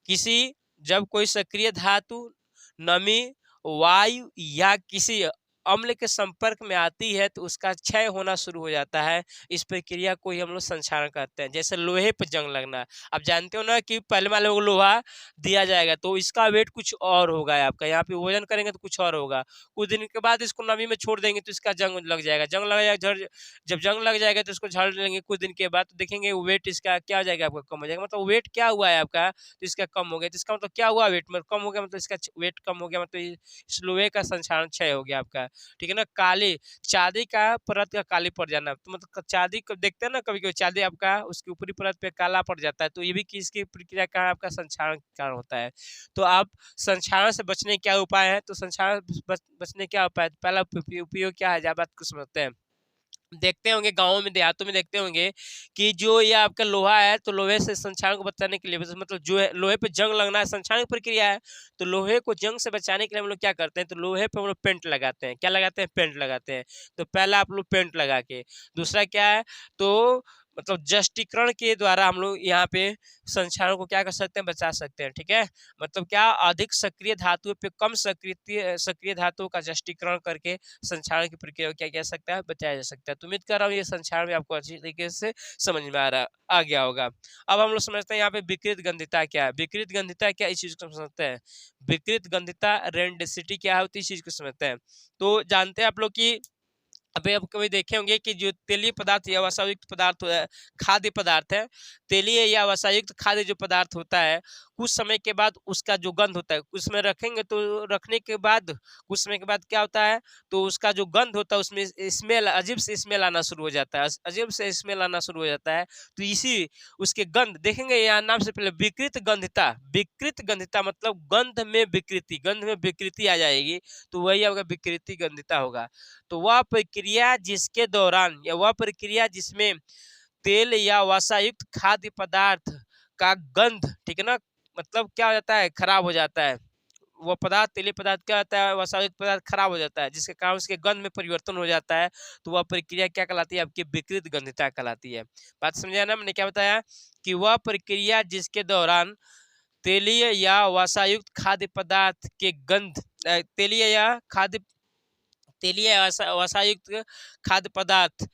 किसी जब कोई सक्रिय धातु नमी, वायु या किसी अम्ल के संपर्क में आती है तो उसका क्षय होना शुरू हो जाता है। इस प्रक्रिया को ही हम लोग संक्षारण कहते हैं। जैसे लोहे पर जंग लगना, आप जानते हो ना कि पहले मान लो लोहा दिया जाएगा तो इसका वेट कुछ और होगा, आपका यहाँ पे वजन करेंगे तो कुछ और होगा, कुछ दिन के बाद इसको नमी में छोड़ देंगे तो इसका जंग लग जाएगा, जंग लग जाएगा, जब जंग लग जाएगा तो इसको झाड़ लेंगे कुछ दिन के बाद तो देखेंगे वेट इसका क्या हो जाएगा, आपका कम हो जाएगा। मतलब वेट क्या हुआ है आपका, तो इसका कम हो गया, तो इसका मतलब क्या हुआ, वेट में कम हो गया, मतलब इसका वेट कम हो गया, मतलब इस लोहे का संक्षारण क्षय हो गया आपका, ठीक है ना। काली चांदी का परत का काली पड़ जाना, तो मतलब चांदी को देखते हैं ना कभी कभी, चांदी आपका उसकी ऊपरी परत पे काला पड़ जाता है, तो ये भी किसकी प्रक्रिया का आपका संक्षारण के कारण होता है। तो आप संक्षारण से बचने क्या उपाय है, तो संक्षारण बचने क्या उपाय है, पहला उपयोग क्या है, बात को समझते हैं। देखते होंगे गाँव में देहातों में देखते होंगे कि जो ये आपका लोहा है तो लोहे से संक्षारण को बचाने के लिए, मतलब जो है लोहे पे जंग लगना है संक्षारण की प्रक्रिया है, तो लोहे को जंग से बचाने के लिए हम लोग क्या करते हैं, तो लोहे पे हम लोग पेंट लगाते हैं। क्या लगाते हैं? पेंट लगाते हैं। तो पहला आप लोग पेंट लगा के, दूसरा क्या है, तो मतलब जस्टीकरण के द्वारा हम लोग यहाँ पे संक्षारण को क्या कर सकते हैं, बचा सकते हैं, ठीक है। मतलब क्या, अधिक सक्रिय धातुओं पे कम सक्रिय धातुओं का जस्टीकरण करके संक्षारण की प्रक्रिया को क्या किया सकता है, बचाया जा सकता है। तो उम्मीद कर रहा हूँ ये संक्षारण भी आपको अच्छी तरीके से समझ में आ गया होगा। अब हम लोग समझते हैं यहाँ पे विकृत गंधिता क्या है। विकृत गंधिता क्या, इस चीज को समझते हैं। विकृत गंधिता रेंडेसिटी क्या होती है, इस चीज को समझते हैं। तो जानते हैं आप लोग की, अभी आप कभी देखे होंगे कि जो तेलीय पदार्थ या वसायुक्त पदार्थ खाद्य पदार्थ है, तेलीय या वसायुक्त खाद्य जो पदार्थ होता है, कुछ समय के बाद उसका जो गंध होता है, उसमें रखेंगे तो रखने के बाद कुछ समय के बाद क्या होता है, तो उसका जो गंध होता है उसमें स्मेल, अजीब से स्मेल आना शुरू हो जाता है, अजीब से स्मेल आना शुरू हो जाता है। तो इसी उसके गंध देखेंगे, यहाँ नाम से पहले विकृत गंधिता, विकृत गंधिता मतलब गंध में विकृति, गंध में विकृति आ जाएगी, तो वही आपका विकृति गंधिता होगा। तो वह प्रक्रिया जिसके दौरान या वह प्रक्रिया जिसमें तेल या वसायुक्त खाद्य पदार्थ का गंध, ठीक है ना, मतलब क्या हो जाता है, खराब हो जाता है। वो पदार्थ, तेलीय पदार्थ क्या होता है, वसायुक्त पदार्थ खराब हो जाता है, जिसके कारण उसके गंध में परिवर्तन हो जाता है। तो वह प्रक्रिया क्या कहलाती है, आपकी विकृत गंधिता कहलाती है। बात समझे ना, मैंने क्या बताया कि वह प्रक्रिया जिसके दौरान तेलीय या वसायुक्त खाद्य पदार्थ के गंध, तेलीय या खाद्य तेलीय वसायुक्त खाद्य पदार्थ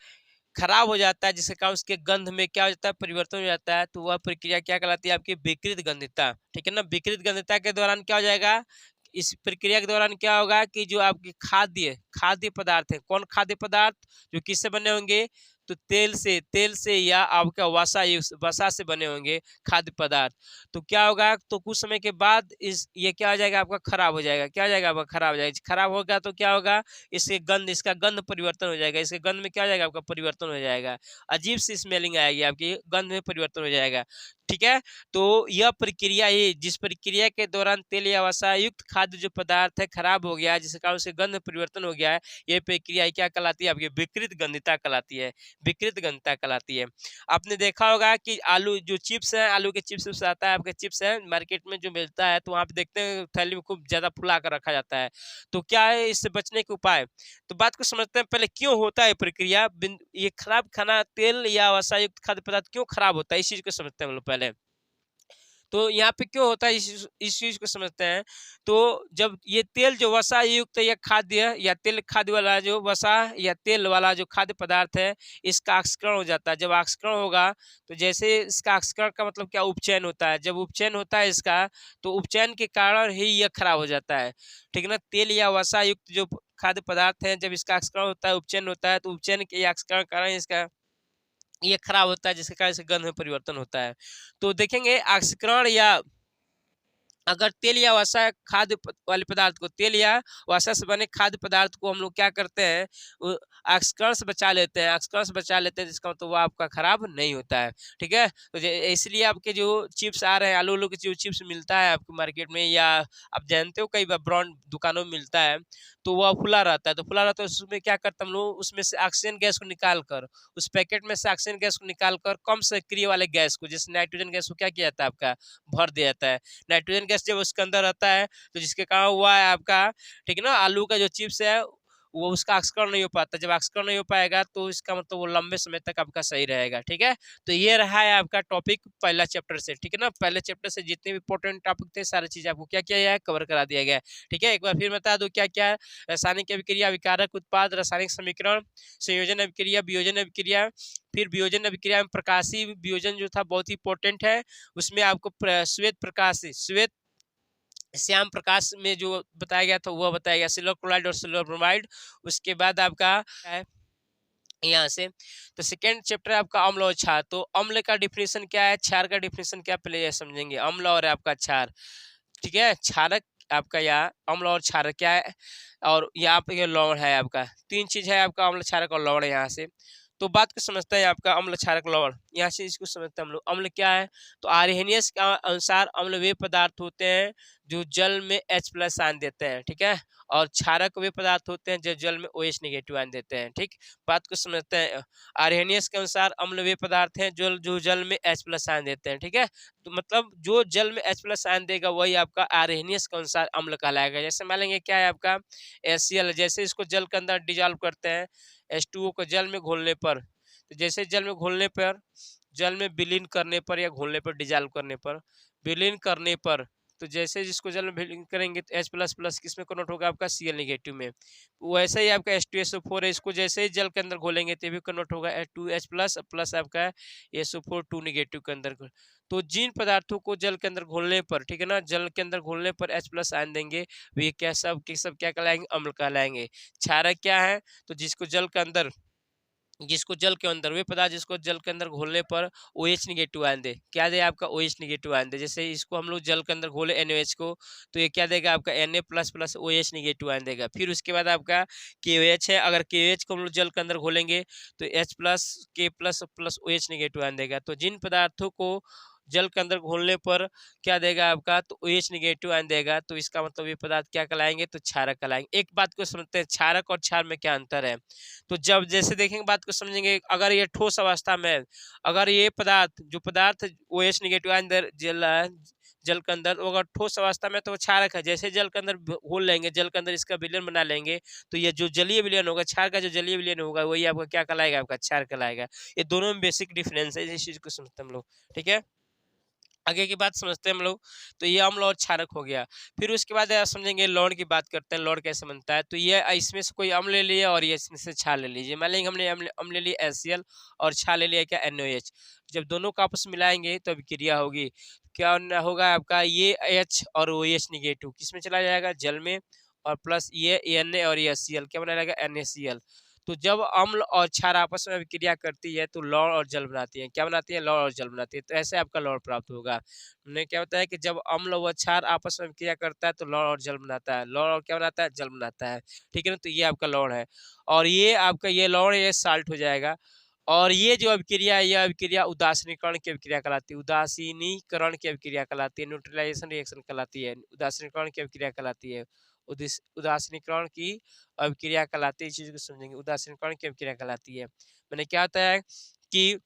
खराब हो जाता है, जिसके कारण उसके गंध में क्या हो जाता है, परिवर्तन हो जाता है। तो वह प्रक्रिया क्या कहलाती है, आपकी विकृत गंधिता, ठीक है ना। विकृत गंधिता के दौरान क्या हो जाएगा, इस प्रक्रिया के दौरान क्या होगा कि जो आपके खाद्य खाद्य पदार्थ है, कौन खाद्य पदार्थ, जो किससे बने होंगे, तो तेल से या आपका वसा से बने होंगे खाद्य पदार्थ। तो क्या होगा, तो कुछ समय के बाद इस ये क्या हो जाएगा, आपका खराब हो जाएगा। क्या हो जाएगा, आपका खराब हो जाएगा। खराब होगा तो क्या होगा, इसका गंध परिवर्तन हो जाएगा, इसके गंध में क्या हो जाएगा, आपका परिवर्तन हो जाएगा, अजीब सी स्मेलिंग आएगी, आपकी गंध में परिवर्तन हो जाएगा, ठीक है। तो यह प्रक्रिया ही, जिस प्रक्रिया के दौरान तेल या वसायुक्त खाद्य जो पदार्थ है खराब हो गया है, जिसके कारण से गंध में परिवर्तन हो गया है, यह प्रक्रिया क्या कहलाती है, आपकी विकृत गंधिता कहलाती है, विकृत गंधिता कहलाती है। आपने देखा होगा कि आलू जो चिप्स है, आलू के चिप्स आता है, आपके चिप्स है मार्केट में जो मिलता है, तो वहाँ पे देखते हैं थैली में खूब ज्यादा फुला कर रखा जाता है। तो क्या है इससे बचने के उपाय, तो बात को समझते हैं पहले, क्यों होता है प्रक्रिया, ये खराब खाना, तेल या वसायुक्त खाद्य पदार्थ क्यों खराब होता है, इस चीज को समझते हैं हम लोग पहले। तो यहाँ पे क्यों होता है, इस चीज को समझते हैं। तो जब ये तेल जो वसा युक्त या खाद्य या तेल खाद्य वाला जो वसा या तेल वाला जो खाद्य पदार्थ है, इसका ऑक्सीकरण हो जाता है। जब ऑक्सीकरण होगा तो जैसे इसका ऑक्सीकरण का मतलब क्या, उपचयन होता है। जब उपचयन होता है इसका, तो उपचयन के कारण ही यह खराब हो जाता है, ठीक है ना। तेल या वसा युक्त जो खाद्य पदार्थ है, जब इसका ऑक्सीकरण होता है, उपचयन होता है, तो उपचयन के ऑक्सीकरण कारण इसका ये खराब होता है, जिसके कारण से गंध में परिवर्तन होता है। तो देखेंगे ऑक्सीकरण या अगर तेल या वसा खाद्य वाले पदार्थ को, तेल या वसा से बने खाद्य पदार्थ को हम लोग क्या करते हैं, ऑक्सीकरण से बचा लेते हैं, ऑक्सीकरण से बचा लेते हैं, जिसका मतलब वो आपका खराब नहीं होता है। ठीक है, तो इसलिए आपके जो चिप्स आ रहे हैं, आलू आलू के जो चिप्स मिलता है आपको मार्केट में, या आप जानते हो कई बार ब्रांड दुकानों में मिलता है, तो वह खुला रहता है, तो खुला रहता है, उसमें क्या करते हैं हम लोग, उसमें से ऑक्सीजन गैस को निकाल कर, उस पैकेट में से ऑक्सीजन गैस को निकाल कर कम सक्रिय वाले गैस को, जैसे नाइट्रोजन गैस को क्या किया जाता है आपका, भर दिया जाता है। नाइट्रोजन गैस जब उसके अंदर रहता है, तो जिसके कारण हुआ है आपका, ठीक है ना, आलू का जो चिप्स है वो उसका ऑक्सीकरण नहीं हो पाता, जब ऑक्सीकरण नहीं हो पाएगा तो इसका मतलब वो लंबे समय तक आपका सही रहेगा। ठीक है, तो ये रहा है आपका टॉपिक पहला चैप्टर से। ठीक है ना, पहले चैप्टर से जितने भी इंपॉर्टेंट टॉपिक थे सारी चीज आपको क्या किया गया है, कवर करा दिया गया है। ठीक है, एक बार फिर बता दूं क्या क्या है। रासायनिक अभिक्रिया, विकारक उत्पाद, रासायनिक समीकरण, संयोजन अभिक्रिया, वियोजन अभिक्रिया, फिर वियोजन अभिक्रिया में प्रकाशीय वियोजन जो था बहुत ही इंपॉर्टेंट है, उसमें आपको श्वेत प्रकाश, श्वेत श्याम प्रकाश में जो बताया गया था वह बताया गया, सिल्वर क्लोराइड और सिल्वर ब्रोमाइड। उसके बाद आपका है यहाँ से, तो सेकेंड चैप्टर है आपका अम्ल और क्षार। तो अम्ल का डिफिनेशन क्या है, क्षार का डिफिनेशन क्या, पहले ये समझेंगे, अम्ल और आपका क्षार। ठीक है, क्षारक आपका यहाँ अम्ल और क्षारक क्या है, और यहाँ पे ये लवण है आपका, तीन चीज है आपका, अम्ल क्षारक और लवण। यहाँ से तो बात को समझते हैं आपका अम्ल क्षारक लवण, यहाँ से इसको समझते हैं हम लोग। अम्ल क्या है, तो आर्हेनियस के अनुसार अम्ल वे पदार्थ होते हैं जो जल में H+ आयन देते हैं। ठीक है, और क्षारक वे पदार्थ होते हैं जो जल में OH नेगेटिव आयन देते हैं। ठीक, बात को समझते हैं। आर्हेनियस के अनुसार अम्ल वे पदार्थ हैं जो जल में H+ आयन देते हैं। ठीक है, तो मतलब जो जल में H+ आयन देगा वही आपका आर्हेनियस के अनुसार अम्ल कहलाएगा। जैसे मान लेंगे क्या है आपका HCl, जैसे इसको जल के अंदर डिजॉल्व करते हैं, H2O को जल में घोलने पर, तो जैसे जल में घोलने पर, जल में विलीन करने पर या घोलने पर, डिजॉल्व करने पर, विलीन करने पर, तो जैसे जिसको जल में विलीन करेंगे तो H++ किसमें कन्वर्ट होगा आपका Cl नेगेटिव में। वैसे ही आपका H2SO4 है, इसको जैसे ही जल के अंदर घोलेंगे तो भी कन्वर्ट होगा H2H+ प्लस आपका SO4 2 नेगेटिव के अंदर। तो जिन पदार्थों को जल के अंदर घोलने पर, ठीक है ना, जल के अंदर घोलने पर H+ आयन देंगे, वे क्या सब के सब क्या कहलाएंगे, अम्ल कहलाएंगे। क्षारक क्या है, तो जिसको जल के अंदर वे पदार्थ जिसको जल के अंदर घोलने पर OH नेगेटिव आयन दे, क्या दे आपका OH नेगेटिव आयन दे। जैसे इसको हम लोग जल के अंदर घोले NaOH को, तो ये क्या देगा आपका Na++ OH नेगेटिव आयन देगा। फिर उसके बाद आपका KOH है, अगर KOH को हम लोग जल के अंदर घोलेंगे तो H+K++ OH नेगेटिव आयन देगा। तो जिन पदार्थों को जल के अंदर घोलने पर क्या देगा आपका, तो OH नेगेटिव आयन देगा, तो इसका मतलब ये पदार्थ क्या कहलाएंगे, तो क्षारक कहलाएंगे। एक बात को समझते हैं, क्षारक और क्षार में क्या अंतर है। तो जब जैसे देखेंगे बात को समझेंगे, अगर ये ठोस अवस्था में, अगर ये पदार्थ जो पदार्थ OH नेगेटिव अंदर जल रहा है जल के अंदर, अगर ठोस अवस्था में तो वो क्षारक है। जैसे जल के अंदर घोल लेंगे, जल के अंदर इसका विलयन बना लेंगे, तो ये जो जलीय विलयन होगा, क्षार का जो जलीय विलयन होगा वही आपका क्या कहलाएगा, आपका क्षार कहलाएगा। ये दोनों में बेसिक डिफरेंस है, इस चीज को समझते हैं हम लोग। ठीक है, आगे की बात समझते हैं हम लोग। तो ये अम्ल और क्षारक हो गया। फिर उसके बाद समझेंगे लवण की बात करते हैं, लवण कैसे बनता है। तो ये इसमें से कोई अम्ल ले लिया और ये इसमें से क्षार ले लीजिए। मान लेंगे हमने अम्ल ले लिया HCl और क्षार ले लिया क्या, NaOH। जब दोनों को आपस में मिलाएंगे तो अभिक्रिया होगी, क्या होगा आपका, ये H और OH निगेटिव किस में चला जाएगा, जल में, और प्लस ये Na और ये HCl क्या बना रहेगा, NaCl। तो जब अम्ल और क्षार आपस में अभिक्रिया करती है तो लवण और जल बनाती है, क्या बनाती है, लवण और जल बनाती है। तो ऐसे आपका लवण प्राप्त होगा। हमने क्या होता है कि जब अम्ल व क्षार आपस में अभिक्रिया करता है तो लवण और जल बनाता है, लवण और क्या बनाता है, जल बनाता है। ठीक है ना, तो ये आपका लवण है, और ये आपका ये लवण ये साल्ट हो जाएगा। और ये जो अभिक्रिया है, यह अभिक्रिया उदासीनीकरण की अभिक्रिया कहलाती है, उदासीनीकरण की अभिक्रिया कहलाती है, न्यूट्रलाइजेशन रिएक्शन कहलाती है, उदासीनीकरण की अभिक्रिया कहलाती है, उदासीनीकरण की अभिक्रिया कहलाती है। इस चीज को समझेंगे, उदासीनीकरण की अभिक्रिया कहलाती है। मैंने क्या होता है कि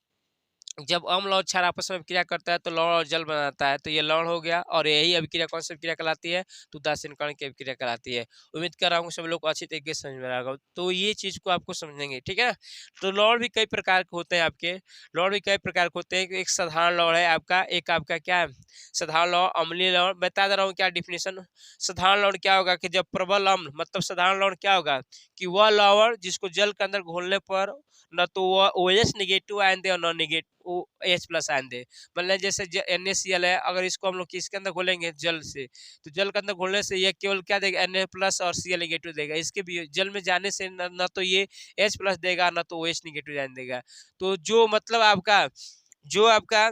जब अम्ल और क्षार आपस में अभिक्रिया करता है तो लवण और जल बनाता है, तो ये लवण हो गया। और यही अभिक्रिया कौन सी अभिक्रिया कहलाती है, तो उदासीनीकरण की अभिक्रिया कहलाती है। उम्मीद कर रहा हूँ सब लोग को अच्छी तरीके से समझ में आ रहा होगा। तो ये चीज को आपको समझेंगे, ठीक है। तो लवण भी कई प्रकार के होते हैं आपके, लवण भी कई प्रकार के होते हैं। एक साधारण लवण है आपका, एक आपका क्या है, साधारण लवण, अम्लीय लवण। बता दे रहा हूँ क्या डिफिनेशन। साधारण लवण क्या होगा कि जब प्रबल अम्ल, मतलब साधारण लवण क्या होगा कि वह लवण जिसको जल के अंदर घोलने पर न तो वह OH नेगेटिव आयन दे और न नेगेटिव H+ आयन दे। मतलब जैसे NaCl है, अगर इसको हम लोग किसके अंदर घोलेंगे, जल से, तो जल के अंदर घोलने से ये केवल क्या देगा, Na+ और Cl नेगेटिव देगा। इसके भी जल में जाने से न तो ये H+ देगा, न तो OH नेगेटिव आयन देगा। तो जो मतलब आपका जो आपका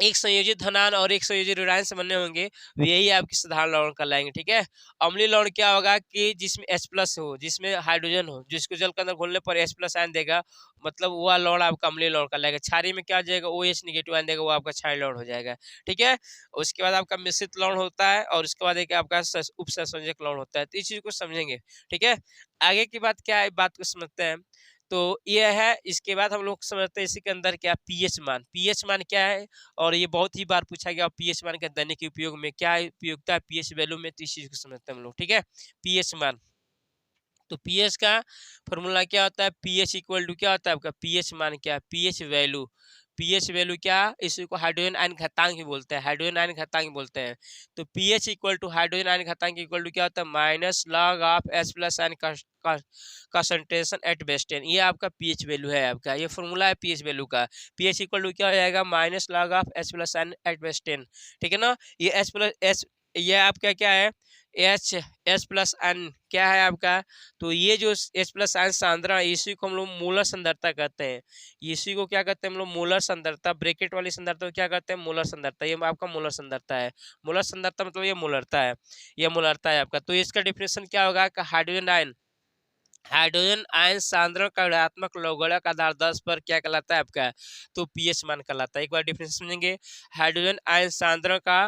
एक संयोजित धनायन और एक संयोजित ऋणायन से बने होंगे, यही आपकी साधारण लवण कहलाएंगे। ठीक है। अम्लीय लवण क्या होगा कि जिसमें H प्लस हो, जिसमें हाइड्रोजन हो, जिसको जल के अंदर घोलने पर H प्लस आयन देगा, मतलब वह लवण आपका अम्लीय लवण कहलाएगा। क्षारीय में क्या हो जाएगा, OH निगेटिव आयन देगा, वो आपका क्षारीय लवण हो जाएगा। ठीक है। उसके बाद आपका मिश्रित लवण होता है और उसके बाद एक आपका उपसंयोजक लवण होता है। तो इस चीज को समझेंगे। ठीक है। आगे की बात क्या है, बात को समझते हैं। तो ये है, इसके बाद हम लोग समझते हैं इसी के अंदर क्या, पीएच मान। पीएच मान क्या है, और ये बहुत ही बार पूछा गया, पीएच मान के दैनिक उपयोग में क्या उपयोगिता है पीएच वैल्यू में, तो इस चीज को समझते हैं हम लोग। ठीक है। पीएच मान, तो पीएच का फॉर्मूला क्या होता है, पीएच इक्वल टू क्या होता है आपका, पीएच मान क्या, पीएच वैल्यू। पीएच वैल्यू क्या, इसी को हाइड्रोजन आयन घातांक ही बोलते हैं, हाइड्रोजन आयन घातांक बोलते हैं। तो pH equal to hydrogen ion घातांक इक्वल टू क्या होता है, minus log of H plus ion concentration at base ten. ये आपका पीएच वैल्यू है, आपका ये फॉर्मूला है पीएच वैल्यू का। पीएच इक्वल टू क्या हो जाएगा, minus log of H plus ion at base ten. ठीक है ना। ये एच प्लस एच, ये आपका क्या है, एच एच प्लस एन क्या है आपका। तो ये जो एच प्लस आयन सांद्रण, इसी को हम लोग मोलर सांद्रता कहते हैं। इसी को क्या कहते हैं हम लोग, मोलर सांद्रता। ब्रैकेट वाली सांद्रता को क्या कहते हैं, मोलर सांद्रता। ये आपका मोलर सांद्रता है। मोलर सांद्रता मतलब ये मोलरता है, ये मोलरता है आपका। तो इसका डिफिनेशन क्या होगा कि हाइड्रोजन आयन सांद्रण का ऋणात्मक लवगणक आधार 10 पर क्या कहलाता है आपका, तो पीएच मान कहलाता है। एक बार डिफिनेशन समझेंगे। हाइड्रोजन आयन सांद्रण का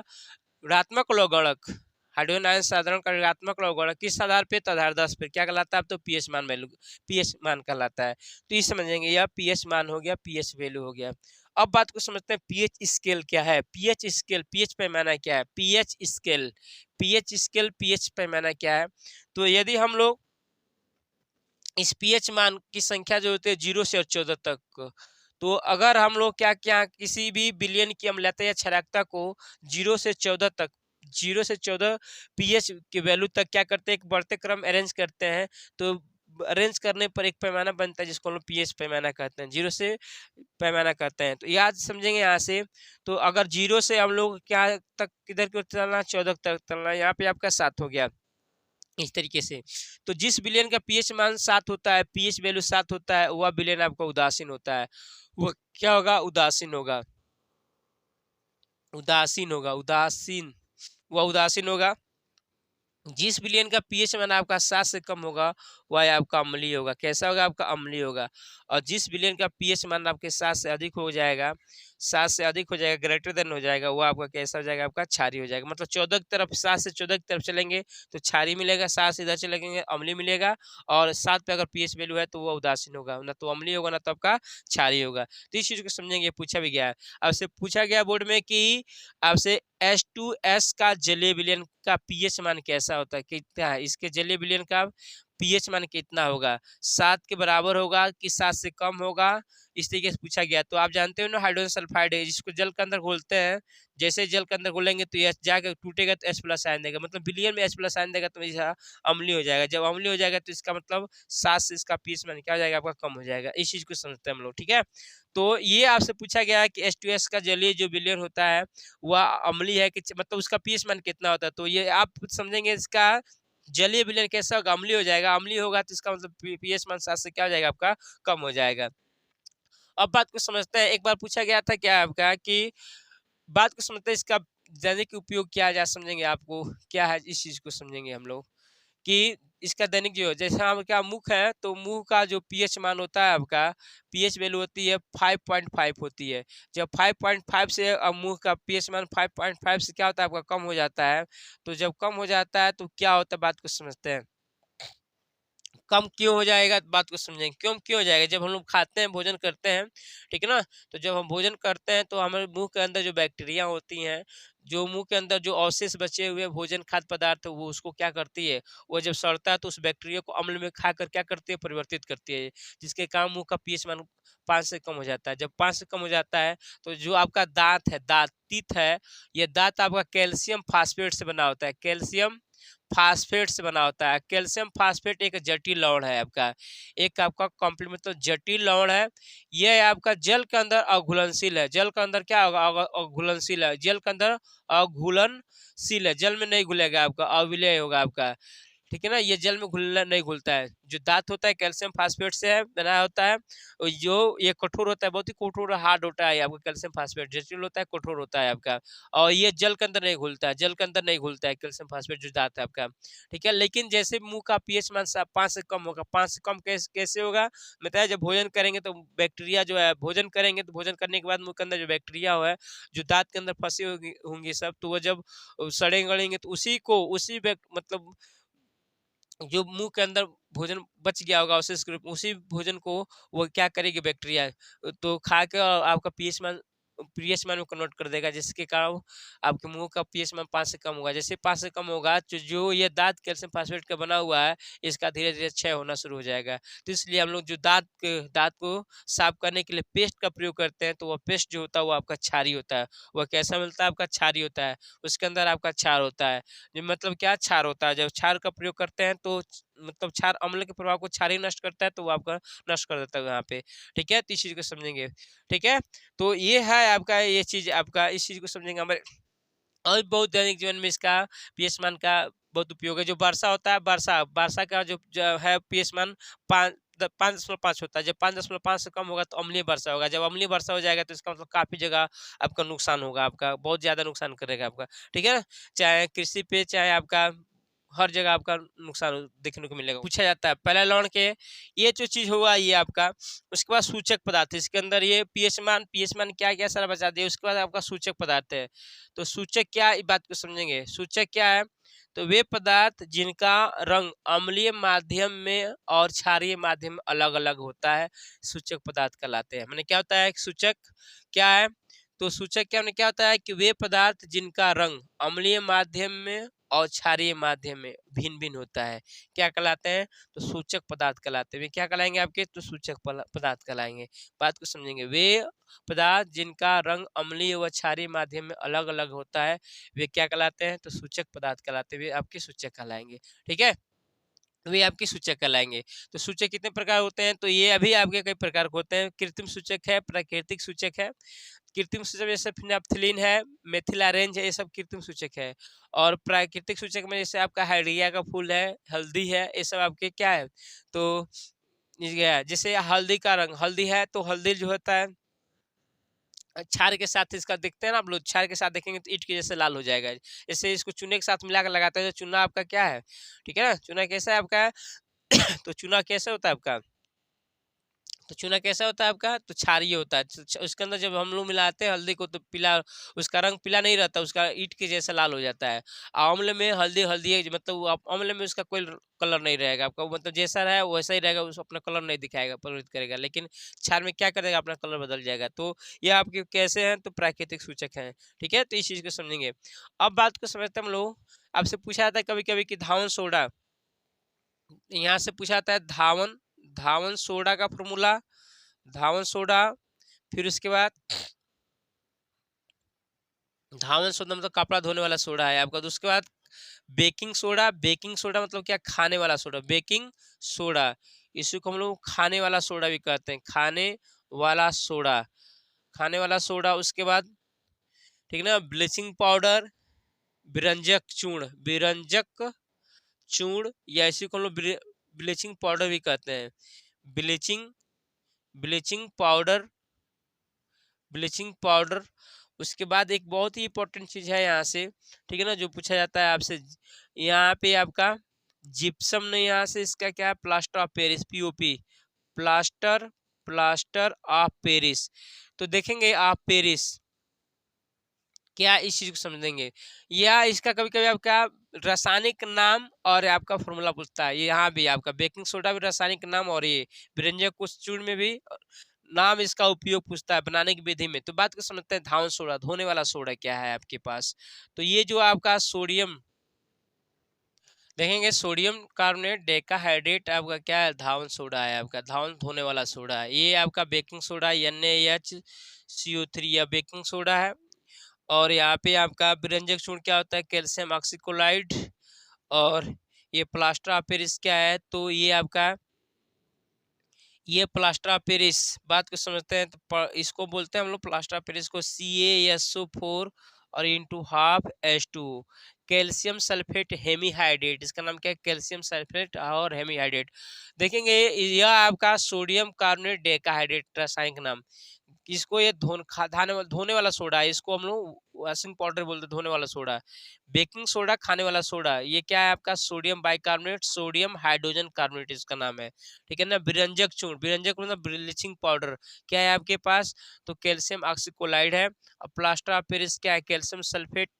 ऋणात्मक लवगणक, हाइड्रोजन आयन साधारण का ऋणात्मक लवगणक किस आधार पे, तो आधार 10 पे क्या कहलाता है, तो पीएच मान वैल्यू, पीएच मान कहलाता है। तो ये समझेंगे, यह पीएच मान हो गया, पीएच वैल्यू हो गया। अब बात को समझते हैं, पीएच स्केल क्या है। पीएच स्केल, पीएच पैमाना क्या है, pH scale, pH scale, pH पैमाना क्या है। तो यदि हम लोग इस पीएच मान की संख्या जो होती है 0 से 14 तक, तो अगर हम लोग क्या क्या किसी भी विलयन की अम्लता या क्षारकता को 0 से 14 तक, 0 से 14 पीएच की वैल्यू तक क्या करते हैं, एक बढ़ते क्रम अरेंज करते हैं। तो अरेंज करने पर एक पैमाना बनता है जिसको हम लोग पीएच पैमाना कहते हैं, 0 से पैमाना कहते हैं। तो याद समझेंगे यहाँ से। तो अगर 0 से हम लोग क्या तक, किधर की ओर चलना, 14 तक चलना, यहाँ पे आपका 7 हो गया, इस तरीके से। तो जिस विलयन का पीएच मान 7 होता है, पीएच वैल्यू 7 होता है, वह विलयन आपका उदासीन होता है। वो क्या होगा, उदासीन होगा, उदासीन होगा, उदासीन, वह उदासीन होगा। जिस विलयन का पीएच मान आपका 7 से कम होगा, वह आपका अम्लीय होगा। कैसा होगा, आपका अम्लीय होगा। और जिस विलयन का पीएच मान आपके 7 से अधिक हो जाएगा, 7 से अधिक हो जाएगा, ग्रेटर देन हो जाएगा, वो आपका कैसा हो जाएगा, आपका क्षारीय हो जाएगा। मतलब 14 की तरफ, 7 से 14 की तरफ चलेंगे तो क्षारीय मिलेगा, 7 से इधर चलेंगे अम्लीय मिलेगा, और 7 पे अगर पीएच वैल्यू है तो वो उदासीन होगा, ना तो अम्लीय होगा ना तो आपका क्षारीय होगा। तो इस चीज को समझेंगे, पूछा भी गया है। आपसे पूछा गया बोर्ड में कि आपसे H2S का जलीय विलयन का पीएच मान कैसा होता है, कितना है, इसके जलीय विलयन का पीएच मान कितना होगा, 7 के बराबर होगा कि 7 से कम होगा, इस तरीके से पूछा गया। तो आप जानते हो ना, हाइड्रोजन सल्फाइड है, जिसको जल के अंदर घोलते हैं, जैसे जल के अंदर घोलेंगे तो H जाकर टूटेगा तो H प्लस आयन देगा, मतलब विलयन में H प्लस आयन देगा, तो यह अम्लीय हो जाएगा। जब अम्लीय हो जाएगा तो इसका मतलब 7 से इसका पीएच मान क्या हो जाएगा, आपका कम हो जाएगा। इस चीज को समझते हैं हम लोग। ठीक है। तो ये आपसे पूछा गया है कि H2S का जलीय जो विलयन होता है वह अम्लीय है कि, मतलब उसका पीएच मान कितना होता है। तो ये आप समझेंगे, इसका जलीय विलयन कैसा होगा, अम्लीय हो जाएगा। अम्लीय होगा तो इसका मतलब पीएच मान 7 से क्या हो जाएगा, आपका कम हो जाएगा। अब बात को समझते हैं। एक बार पूछा गया था क्या आपका कि, बात को समझते हैं इसका दैनिक उपयोग क्या है, समझेंगे आपको क्या है, इस चीज को समझेंगे हम लोग कि इसका दैनिक जो है, जैसे हम क्या मुख है, तो मुंह का जो पीएच मान होता है आपका, पीएच वैल्यू होती है 5.5 होती है। जब 5.5 से मुंह का पीएच मान 5.5 से क्या होता है, आपका कम हो जाता है। तो जब कम हो जाता है तो क्या होता है, बात को समझते हैं। कम क्यों हो जाएगा, बात को समझेंगे क्यों हो जाएगा। जब हम लोग खाते हैं, भोजन करते हैं, ठीक है ना, तो जब हम भोजन करते हैं तो हमारे मुंह के अंदर जो बैक्टीरिया होती हैं, जो मुंह के अंदर जो अवशेष बचे हुए भोजन खाद्य पदार्थ, वो उसको क्या करती है, वो जब सड़ता है तो उस बैक्टीरिया को अम्ल में खाकर क्या करती है, परिवर्तित करती है, जिसके कारण मुंह का पीएच मान 5 से कम हो जाता है। जब 5 से कम हो जाता है तो जो आपका दांत है, दांत तीत है, ये दांत आपका कैल्शियम फास्फेट से बना होता है, कैल्शियम फास्फेट से बना होता है। कैल्शियम फास्फेट एक जटिल लवण है आपका, एक आपका कॉम्प्लीमेंट, तो जटिल लवण है। यह आपका जल के अंदर अघुलनशील है। जल के अंदर क्या होगा, अघुलनशील है। जल के अंदर अघुलनशील है, जल में नहीं घुलेगा, आपका अविलय होगा आपका। ठीक है ना, ये जल में घुलना नहीं घुलता है। जो दाँत होता है कैल्शियम फास्फेट से बना होता है, और जो ये कठोर होता है, बहुत ही कठोर हार्ड होता है आपका कैल्शियम फास्फेट, जटिल होता है, कठोर होता है आपका, और ये जल के अंदर नहीं घुलता है, जल के अंदर नहीं घुलता है कैल्शियम फास्फेट जो दाँत है आपका, ठीक है। लेकिन जैसे मुँह का पीएच मान 5 से कम होगा, 5 से कम कैसे होगा? बताया, जब भोजन करेंगे तो बैक्टीरिया जो है, भोजन करेंगे तो भोजन करने के बाद मुँह के अंदर जो बैक्टीरिया है, जो दाँत के अंदर फँसी होगी होंगी सब, तो वो जब सड़ेंगे तो उसी को, उसी मतलब जो मुंह के अंदर भोजन बच गया होगा उसी भोजन को वो क्या करेगी बैक्टीरिया, तो खा के आपका पीएच मान में कन्वर्ट कर देगा, जिसके कारण आपके मुंह का पीएच मान 5 से कम होगा। जैसे 5 से कम होगा, तो जो ये दांत कैल्शियम फास्फेट का बना हुआ है, इसका धीरे धीरे क्षय होना शुरू हो जाएगा। तो इसलिए हम लोग जो दांत को साफ करने के लिए पेस्ट का प्रयोग करते हैं, तो वह पेस्ट जो होता है वो आपका क्षारी होता है। वह कैसा मिलता है? आपका क्षारी होता है, उसके अंदर आपका क्षार होता है। ये मतलब क्या? क्षार होता है। जब क्षार का प्रयोग करते हैं तो मतलब क्षार अम्ल के प्रभाव को क्षार ही नष्ट करता है, तो वो आपका नष्ट कर देता है यहाँ पे, ठीक है। तो इस चीज को समझेंगे, ठीक है। तो ये है आपका, ये चीज आपका, इस चीज को समझेंगे हमारे। और बहुत दैनिक जीवन में इसका पीएच मान का बहुत उपयोग है। जो वर्षा होता है, वर्षा वर्षा का जो है पीएच मान 5.5 होता है। जब 5.5 से कम होगा तो अम्लीय वर्षा होगा। जब अम्लीय वर्षा हो जाएगा तो इसका मतलब काफी जगह आपका नुकसान होगा, आपका बहुत ज्यादा नुकसान करेगा आपका, ठीक है ना। चाहे कृषि पे, चाहे आपका हर जगह आपका नुकसान देखने को मिलेगा। पूछा जाता है पहला लॉन के, ये जो चीज हुआ ये आपका। उसके बाद सूचक पदार्थ, इसके अंदर ये पीएच मान क्या क्या सारा बचा दिया। उसके बाद आपका सूचक पदार्थ है। तो सूचक क्या, इस बात को समझेंगे। सूचक क्या है? तो वे पदार्थ जिनका रंग अम्लीय माध्यम में और क्षारीय माध्यम में अलग अलग होता है, सूचक पदार्थ कहलाते हैं। मैंने क्या होता है सूचक, क्या है? तो सूचक क्या क्या होता है कि वे पदार्थ जिनका रंग अम्लीय माध्यम में और क्षारीय माध्यम में भिन्न भिन्न होता है, क्या कहलाते हैं? तो सूचक पदार्थ कहलाते हैं। वे क्या कहलाएंगे आपके? तो सूचक पदार्थ कहलाएंगे। बात को समझेंगे। वे पदार्थ जिनका रंग अम्लीय व क्षारीय माध्यम में अलग अलग होता है, वे क्या कहलाते हैं? तो सूचक पदार्थ कहलाते हैं। वे आपके सूचक कहलाएंगे, ठीक है। वे आपके सूचक कहलाएंगे। तो सूचक कितने प्रकार होते हैं? तो ये अभी आपके कई प्रकार के होते हैं। कृत्रिम सूचक है, प्राकृतिक सूचक है। कृत्रिम सूचक जैसे फिनाप्थिलीन है, मेथिल ऑरेंज है, ये सब कृत्रिम सूचक है। और प्राकृतिक सूचक में जैसे आपका हाइड्रिया का फूल है, हल्दी है, ये सब आपके क्या है? तो ये है, जैसे हल्दी का रंग, हल्दी है तो हल्दी जो होता है क्षार के साथ इसका देखते हैं ना आप लोग, क्षार के साथ देखेंगे तो ईंट के जैसे लाल हो जाएगा। जैसे इसको चूने के साथ मिलाकर लगाते हैं तो चूना आपका क्या है, ठीक है ना। चूना कैसा है आपका? तो चूना कैसे होता है आपका? तो चूना कैसा होता है आपका? तो क्षारीय होता है। उसके अंदर जब हम लोग मिलाते हैं हल्दी को तो पीला, उसका रंग पीला नहीं रहता, उसका ईंट के जैसा लाल हो जाता है। अम्ल में हल्दी हल्दी है, मतलब वो अम्ल में उसका कोई कलर नहीं रहेगा आपका, मतलब जैसा रहा वैसा ही रहेगा, उसको अपना कलर नहीं दिखाएगा, प्रभावित करेगा। लेकिन क्षार में क्या करेगा? अपना कलर बदल जाएगा। तो ये आपके कैसे हैं? तो प्राकृतिक सूचक हैं, ठीक है। तो इस चीज को समझेंगे। अब बात को समझते हैं हम लोग। आपसे पूछा जाता है कभी कभी कि धावन सोडा, यहाँ से पूछा जाता है धावन, धावन सोडा का फॉर्मूला, धावन सोडा। फिर उसके बाद धावन सोडा मतलब कपड़ा धोने वाला सोडा है आपका। तो उसके बाद बेकिंग सोडा, बेकिंग सोडा मतलब क्या? खाने वाला सोडा, बेकिंग सोडा। इसी को हम लोग खाने वाला सोडा भी कहते हैं, खाने वाला सोडा, खाने वाला सोडा। उसके बाद ठीक है ना, ब्लीचिंग पाउडर, विरंजक चूर्ण, विरंजक चूर्ण, या इसी को हम लोग ब्लीचिंग पाउडर भी कहते हैं, bleaching, bleaching powder, bleaching powder. उसके बाद एक बहुत ही इंपॉर्टेंट चीज है यहाँ से, ठीक है ना, जो पूछा जाता है आपसे। यहाँ पे आपका जिप्सम ने, यहाँ से इसका क्या है? Plaster of Paris, POP, plaster, plaster of Paris. तो देखेंगे आप पेरिस क्या, इस चीज को समझेंगे। या इसका कभी कभी आपका रासायनिक नाम और आपका फॉर्मूला पूछता है। ये यहाँ भी आपका बेकिंग सोडा भी रासायनिक नाम, और ये व्यंजक कुछ चूर्ण में भी नाम इसका उपयोग पूछता है बनाने की विधि में। तो बात को समझते हैं। धावन सोडा, धोने वाला सोडा क्या है आपके पास? तो ये जो आपका सोडियम देखेंगे, सोडियम कार्बोनेट डेकाहाइड्रेट आपका क्या है? धावन सोडा है आपका, धावन धोने वाला सोडा है। ये आपका बेकिंग सोडा NaHCO3 या बेकिंग सोडा है। और यहाँ पे आपका विरंजक चूर्ण क्या होता है? Calcium oxychloride. और ये प्लास्टर ऑफ पेरिस क्या है? तो ये आपका, ये प्लास्टर ऑफ पेरिस, बात को समझते हैं। तो इसको बोलते हैं हम लोग प्लास्टर ऑफ पेरिस को CaSO4 और into half H2। Calcium sulphate hemihydrate, इसका नाम क्या है, कैल्शियम सल्फेट और हेमीहाइड्रेट। देखेंगे यह आपका सोडियम कार्बोनेट डेकाहाइड्रेट रासायनिक नाम। इसको ये धोने वाला सोडा है, इसको हम लोग वॉशिंग पाउडर बोलते हैं, धोने वाला सोडा। बेकिंग सोडा खाने वाला सोडा, ये क्या है आपका sodium bicarbonate, sodium hydrogen carbonate इसका नाम है, ठीक है ना। विरंजक चूर्ण, विरंजक मतलब ब्लीचिंग पाउडर क्या है आपके पास, तो कैल्शियम ऑक्सीक्लोराइड है। और प्लास्टर ऑफ पेरिस क्या है, कैल्शियम सल्फेट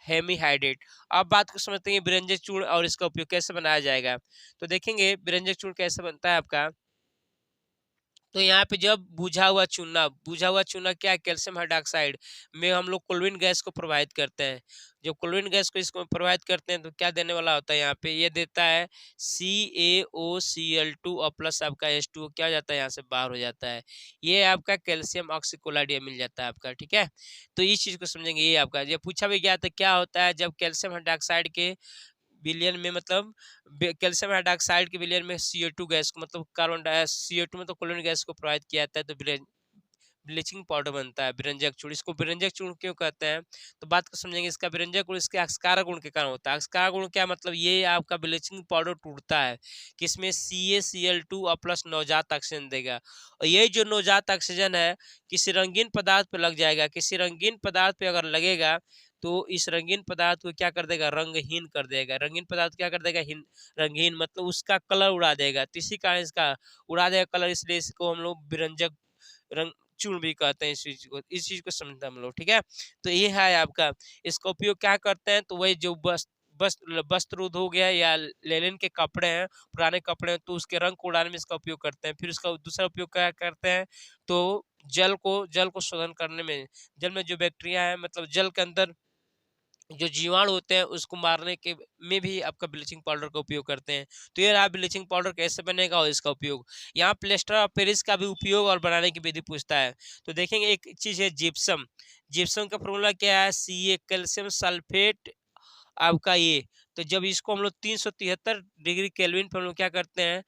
हेमीहाइड्रेट। अब बात को समझते हैं विरंजक चूर्ण और इसका उपयोग कैसे बनाया जाएगा। तो देखेंगे विरंजक चूर्ण कैसे बनता है आपका। तो यहाँ पे जब बुझा हुआ चूना क्या है, कैल्शियम हाइड्रोक्साइड में हम लोग क्लोरीन गैस को प्रोवाइड करते हैं। जब क्लोरीन गैस को इसको प्रोवाइड करते हैं तो क्या देने वाला होता है, यहाँ पे ये देता है CaOCl2 और प्लस आपका H2O क्या हो जाता है, यहाँ से बाहर हो जाता है। ये आपका कैल्शियम ऑक्सीक्लोराइड मिल जाता है आपका, ठीक है। तो इस चीज को समझेंगे। ये आपका ये पूछा भी गया था क्या होता है जब कैल्शियम हाइड्रोक्साइड के विलयन में, मतलब कैल्शियम हाइड्रोक्साइड के विलयन में CO2 गैस को, मतलब कार्बन डाई CO2 मतलब क्लोरीन गैस को प्रोवाइड किया जाता है, तो ब्लीचिंग पाउडर बनता है विरंजक चूर्ण। इसको विरंजक चूर्ण क्यों कहते हैं, तो बात को समझेंगे। इसका विरंजक गुण इसके अक्षकारक गुण के कारण होता है। अक्षकारक गुण क्या मतलब, ये आपका ब्लीचिंग पाउडर टूटता है किसमें, CaCl2 और प्लस नवजात ऑक्सीजन देगा। और यही जो नवजात ऑक्सीजन है किसी रंगीन पदार्थ पे लग जाएगा, किसी रंगीन पदार्थ पे अगर लगेगा तो इस रंगीन पदार्थ को क्या कर देगा, रंगहीन कर देगा। रंगीन पदार्थ क्या कर देगा, रंगहीन मतलब उसका कलर उड़ा देगा। तो इसी कारण इसका उड़ा देगा कलर, इसलिए इसको हम लोग विरंजक रंग चूर्ण भी कहते हैं। इस चीज को समझते हैं हम लोग, ठीक है। तो ये है आपका, इसका उपयोग क्या करते हैं, तो वही जो वस्त्र उद्योग है या लेनिन के कपड़े हैं, पुराने कपड़े हैं, तो उसके रंग को उड़ाने में इसका उपयोग करते हैं। फिर उसका दूसरा उपयोग क्या करते हैं, तो जल को शोधन करने में, जल में जो बैक्टीरिया है, मतलब जल के अंदर जो जीवाणु होते हैं उसको मारने के में भी आपका ब्लीचिंग पाउडर का उपयोग करते हैं। तो ये रहा ब्लीचिंग पाउडर कैसे बनेगा और इसका उपयोग। यहाँ प्लेस्टर ऑफ पेरिस का भी उपयोग और बनाने की विधि पूछता है। तो देखेंगे एक चीज है जिप्सम। जिप्सम का फॉर्मूला क्या है, Ca कैल्शियम सल्फेट आपका ये। तो जब इसको हम लोग 373 डिग्री केल्विन पर हम लोग क्या करते हैं,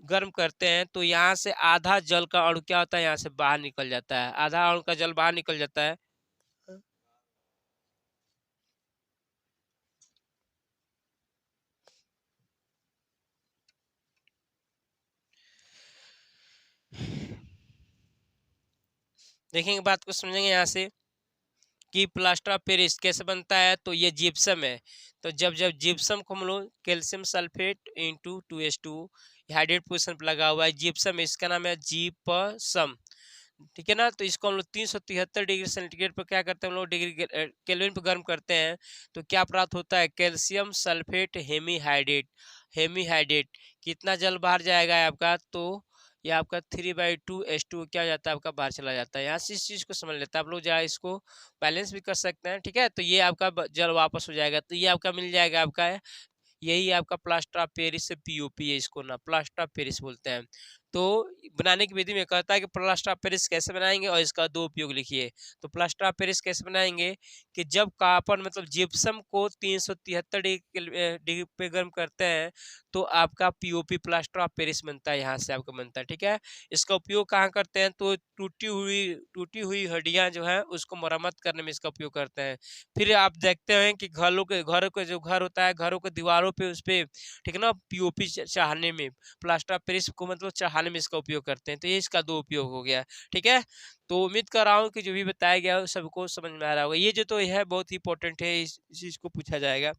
गर्म करते हैं, तो यहाँ से आधा जल का अणु क्या होता है, यहाँ से बाहर निकल जाता है, आधा अणु का जल बाहर निकल जाता है। देखेंगे बात को समझेंगे यहाँ से कि प्लास्टर ऑफ पेरिस कैसे बनता है, तो ये जिप्सम है। तो जब जब जिप्सम को हम लोग calcium sulphate into 2H2 hydrate position पर लगा हुआ है जिप्सम, इसका नाम है जिप्सम, ठीक है ना। तो इसको हम लोग 373 डिग्री सेंटीग्रेड पर क्या करते हैं, हम लोग डिग्री केल्विन पर गर्म करते हैं, तो क्या प्राप्त होता है, कैल्शियम सल्फेट हेमीहाइड्रेट। हेमीहाइड्रेट कितना जल बाहर जाएगा आपका, तो ये आपका 3/2 H2 क्या हो जाता है आपका, बाहर चला जाता है। यहाँ से इस चीज को समझ लेते हैं आप लोग, जहाँ इसको बैलेंस भी कर सकते हैं, ठीक है। तो ये आपका जल वापस हो जाएगा, तो ये आपका मिल जाएगा आपका, यही आपका प्लास्टर ऑफ पेरिस से POP है, इसको ना प्लास्टर ऑफ पेरिस बोलते हैं। तो बनाने की विधि में कहता है कि प्लास्टर ऑफ पेरिस कैसे बनाएंगे और इसका दो उपयोग लिखिए। तो प्लास्टर ऑफ पेरिस कैसे बनाएंगे कि जब कॉपर मतलब जिप्सम को 373 डिग्री पे गर्म करते हैं तो आपका POP प्लास्टर ऑफ पेरिस बनता है, यहाँ से आपका बनता है, ठीक है। इसका उपयोग कहाँ करते हैं, तो टूटी हुई हड्डियां जो है उसको मरम्मत करने में इसका उपयोग करते हैं। फिर आप देखते हैं कि घरों के जो घर होता है, घरों के दीवारों पे उस पे, ठीक है ना, POP चढ़ाने में, प्लास्टर ऑफ पेरिस को मतलब चढ़ाने में इसका उपयोग करते हैं। तो ये इसका दो उपयोग हो गया, ठीक है। तो उम्मीद कर रहा हूँ कि जो भी बताया गया है सबको समझ में आ रहा होगा। ये जो तो है बहुत ही इंपॉर्टेंट है, इस चीज को पूछा जाएगा,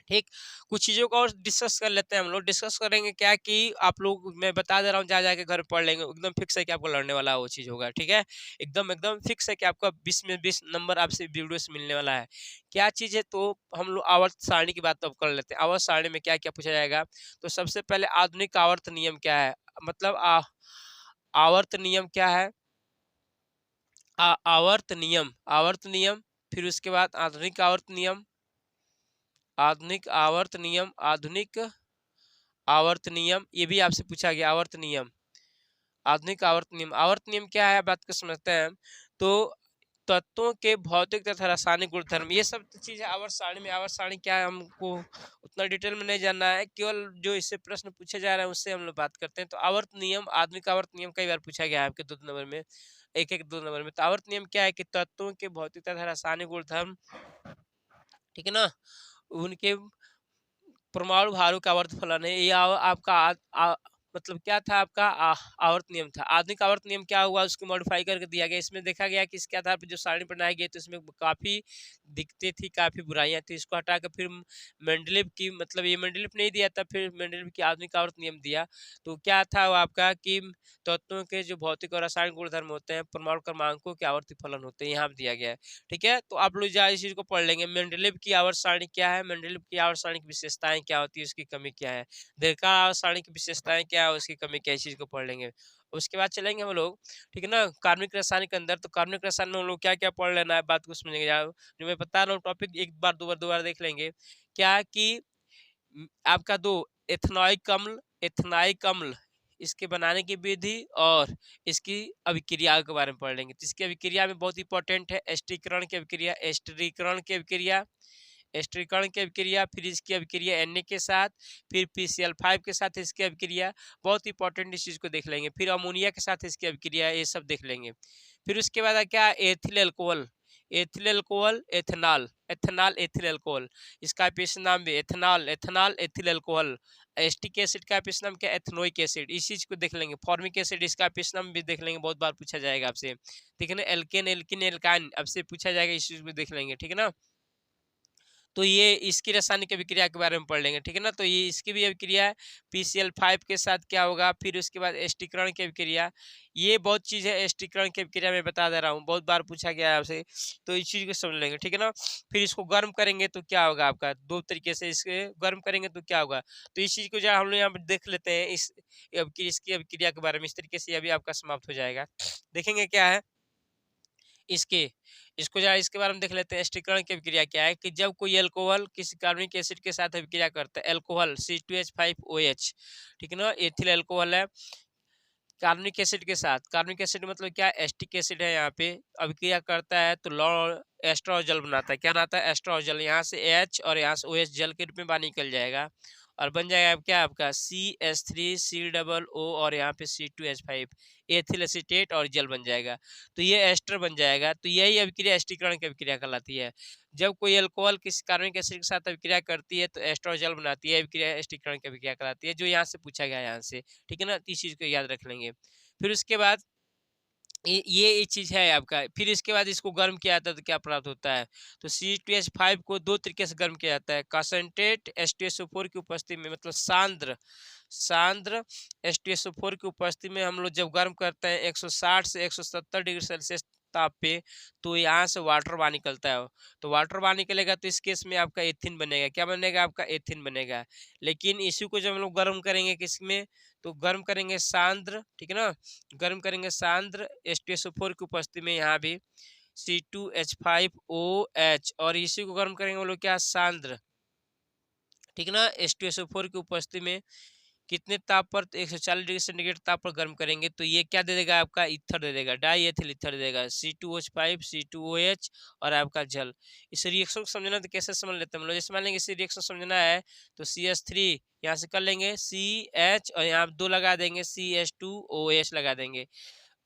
ठीक। कुछ चीजों को और डिस्कस कर लेते हैं हम लोग। डिस्कस करेंगे क्या कि आप लोग, मैं बता दे रहा हूँ, जा जाके घर पढ़ लेंगे, एकदम फिक्स है कि आपको लड़ने वाला वो चीज होगा, ठीक है। एकदम एकदम फिक्स है कि आपका 20 में 20 नंबर आपसे वीडियो से मिलने वाला है। क्या चीज है, तो हम लोग आवर्त सारणी की बात तो अब कर लेते हैं। आवर्त सारणी में क्या क्या पूछा जाएगा, तो सबसे पहले आधुनिक आवर्त नियम क्या है, मतलब आवर्त नियम क्या है, आवर्त नियम, फिर उसके बाद आधुनिक आवर्त नियम, आधुनिक आवर्त नियम, ये भी आपसे पूछा गया आवर्त नियम, आधुनिक आवर्त नियम। आवर्त नियम क्या है, बात को समझते हैं। तो तत्वों के भौतिक तथा रासायनिक गुणधर्म, ये सब चीजें आवर्त सारणी में। आवर्त सारणी क्या है हमको उतना डिटेल में नहीं जानना है, केवल जो इससे प्रश्न पूछे जा रहे हैं उससे हम लोग बात करते हैं। तो आवर्त नियम, आधुनिक आवर्त नियम कई बार पूछा गया है आपके 2 नंबर में। एक एक 2 नंबर में। तो आवर्त नियम क्या है कि तत्वों के भौतिक तथा रासायनिक गुणधर्म, ठीक है ना, उनके परमाणु भारों का आवर्त फलन है। ये आपका मतलब क्या था आपका आवर्त नियम था। आधुनिक आवर्त नियम क्या हुआ, उसको मॉडिफाई करके दिया गया। इसमें देखा गया कि इसके आधार पर जो सारणी बनाई गई तो इसमें काफी दिक्कतें थी, काफी बुराइयां थी। इसको हटा कर फिर मेंडलीव की, मतलब ये मेंडलीव नहीं दिया था, फिर मेंडलीव की आधुनिक आवर्त नियम दिया। तो क्या था वो आपका कि तत्वों के जो भौतिक और रासायनिक गुणधर्म होते हैं, परमाणु क्रमांकों के आवर्ती फलन होते हैं, यहाँ पे दिया गया है। ठीक है, तो आप लोग जाए इस चीज को पढ़ लेंगे। मेंडलीव की आवर्त सारणी क्या है, मेंडलीव की आवर्त सारणी की विशेषताएं क्या होती है, उसकी कमी क्या है, दीर्घकाल आवर्त सारणी की विशेषताएं क्या है, उसकी कमी क्या है, इस चीज को पढ़ लेंगे। उसके बाद चलेंगे हम लोग, ठीक है ना, कार्बनिक रसायन के अंदर। तो कार्बनिक रसायन में हम लोग क्या क्या पढ़ लेना है, बात को समझेंगे। जो मैं बता रहा हूँ टॉपिक, एक बार दो बार देख लेंगे। क्या कि आपका दो, एथनॉइक अम्ल, एथनाइक अम्ल, इसके बनाने की विधि और इसकी अभिक्रिया के बारे में पढ़ लेंगे। तो इसकी अभिक्रिया में बहुत इंपॉर्टेंट है एस्टीकरण की अभिक्रिया, एस्टरीकरण की अभिक्रिया, एस्टरीकरण की अभिक्रिया, फिर इसकी अभिक्रिया Na के साथ, फिर PCl5 के साथ इसकी अभिक्रिया, बहुत इंपॉर्टेंट, इस चीज को देख लेंगे। फिर अमोनिया के साथ इसकी अभिक्रिया, ये सब देख लेंगे। फिर उसके बाद क्या, ethyl alcohol, ethyl alcohol, ethanol, ethanol ethyl alcohol, इसका पीएच नाम भी ethanol, ethanol ethyl alcohol. Acetic acid का पीएच नाम क्या, एथनोइक एसिड, इस चीज को देख लेंगे। फॉर्मिक एसिड, इसका पीएच नाम भी देख लेंगे, बहुत बार पूछा जाएगा आपसे, ठीक है ना। एल्केन, एल्किन, एल्काइन, आपसे पूछा जाएगा, इस चीज को देख लेंगे, ठीक है ना। तो ये इसकी रासायनिक अभिक्रिया के बारे में पढ़ लेंगे, ठीक है ना। तो ये इसकी भी अभिक्रिया है, PCl5 के साथ क्या होगा। फिर उसके बाद एस्टीकरण की अभिक्रिया, ये बहुत चीज है एस्टीकरण की अभिक्रिया में बता दे रहा हूँ, बहुत बार पूछा गया है आपसे, तो इस चीज को समझ लेंगे, ठीक है ना। फिर इसको गर्म करेंगे तो क्या होगा आपका, दो तरीके से इसके गर्म करेंगे तो क्या होगा। तो इस चीज को जो हम लोग यहाँ पे देख लेते हैं, इसकी अभिक्रिया के बारे में, इस तरीके से अभी आपका समाप्त हो जाएगा। देखेंगे क्या है इसके, इसको जरा इसके बारे में देख लेते हैं। एस्टीकरण की अभिक्रिया क्या है कि जब कोई अल्कोहल किसी कार्बनिक एसिड के साथ अभिक्रिया करता है, अल्कोहल C2H5OH, ठीक है ना, एथिल अल्कोहल है, कार्बनिक एसिड के साथ, कार्बनिक एसिड मतलब क्या, एस्टिक एसिड है, यहाँ पे अभिक्रिया करता है तो लौह एस्टर और जल बनाता है। क्या बनाता है, एस्टर और जल, यहाँ से H और यहाँ से OH जल के रूप में बाहर निकल जाएगा और बन जाएगा क्या आपका CH3COO और यहाँ पे C2H5, एथिल एसीटेट और जल बन जाएगा। तो ये एस्टर बन जाएगा। तो यही अभिक्रिया एस्टीकरण की अभिक्रिया कहलाती है। जब कोई अल्कोहल किसी कार्बनिक एसिड के साथ अभिक्रिया करती है तो एस्टर और जल बनाती है, अभिक्रिया एस्टीकरण की अभिक्रिया कहलाती है, जो यहाँ से पूछा गया है, यहाँ से, ठीक है ना। इस चीज को याद रख लेंगे। फिर उसके बाद ये चीज है आपका। फिर इसके बाद इसको गर्म किया जाता है तो क्या प्राप्त होता है, तो C2H5 को दो तरीके से गर्म किया जाता है। कंसंट्रेट H2SO4 की उपस्थिति में, मतलब सांद्र, सांद्र H2SO4 की उपस्थिति में हम लोग जब गर्म करते हैं 160 से 170 डिग्री सेल्सियस ताप पे, तो यहाँ से वाटर बाहर निकलता है। तो वाटर बाहर निकलेगा तो इस केस में आपका एथिन बनेगा। क्या बनेगा आपका, एथिन बनेगा। लेकिन इसी को जब हम लोग गर्म करेंगे किसमें, तो गर्म करेंगे सांद्र, ठीक है ना, गर्म करेंगे सांद्र H2SO4 की उपस्थिति में, यहाँ भी C2H5OH, और इसी को गर्म करेंगे हम लोग क्या, सांद्र, ठीक है ना, H2SO4 की उपस्थिति में कितने ताप पर, 140 डिग्री सेंटीग्रेड ताप पर गर्म करेंगे तो ये क्या दे देगा आपका, ईथर दे देगा, डाई एथिल ईथर दे देगा, C2H5 C2OH और आपका जल। इस रिएक्शन को समझना तो कैसे समझ लेते हैं हम लोग, जैसे मान लेंगे इसे रिएक्शन समझना है तो CH3 यहाँ से कर लेंगे, CH और यहाँ दो लगा देंगे, CH2OH लगा देंगे,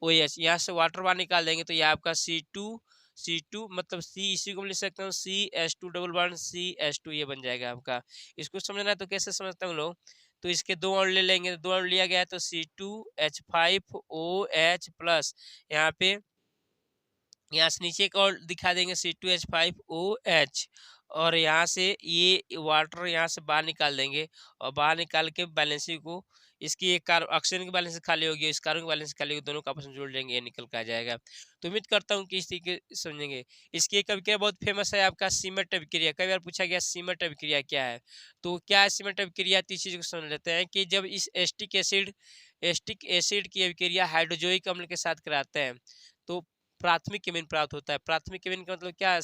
OH, यहाँ से वाटर बाहर निकाल देंगे तो ये आपका C2 मतलब C, इसी को लिख सकते हो CH2 डबल बॉन्ड CH2, ये बन जाएगा आपका। इसको समझना है तो कैसे समझते हैं हम लोग, तो इसके दो अणु ले लेंगे, दो अणु लिया गया है तो C2H5OH प्लस यहाँ पे, यहाँ से नीचे एक और दिखा देंगे C2H5OH, और यहाँ से ये वाटर यहाँ से बाहर निकाल देंगे और बाहर निकाल के बैलेंसिंग को, इसकी एक ऑक्सीजन की बैलेंस खाली होगी, इस कार्बन की बैलेंस खाली होगी, दोनों का आपस में जोड़ लेंगे, ये निकल के आ जाएगा। तो उम्मीद करता हूँ कि इस तरीके समझेंगे। इसकी एक अभिक्रिया बहुत फेमस है आपका, सीमेंट अभिक्रिया। कई बार पूछा गया सीमेंट अभिक्रिया क्या है, तो क्या है सीमेंट अभिक्रिया, तीस चीज को समझ लेते हैं कि जब इस एस्टिक एसिड की अभिक्रिया हाइड्रोजोइक अम्ल के साथ कराते हैं तो प्राथमिक एमीन प्राप्त होता है। प्राथमिक एमीन का मतलब क्या है,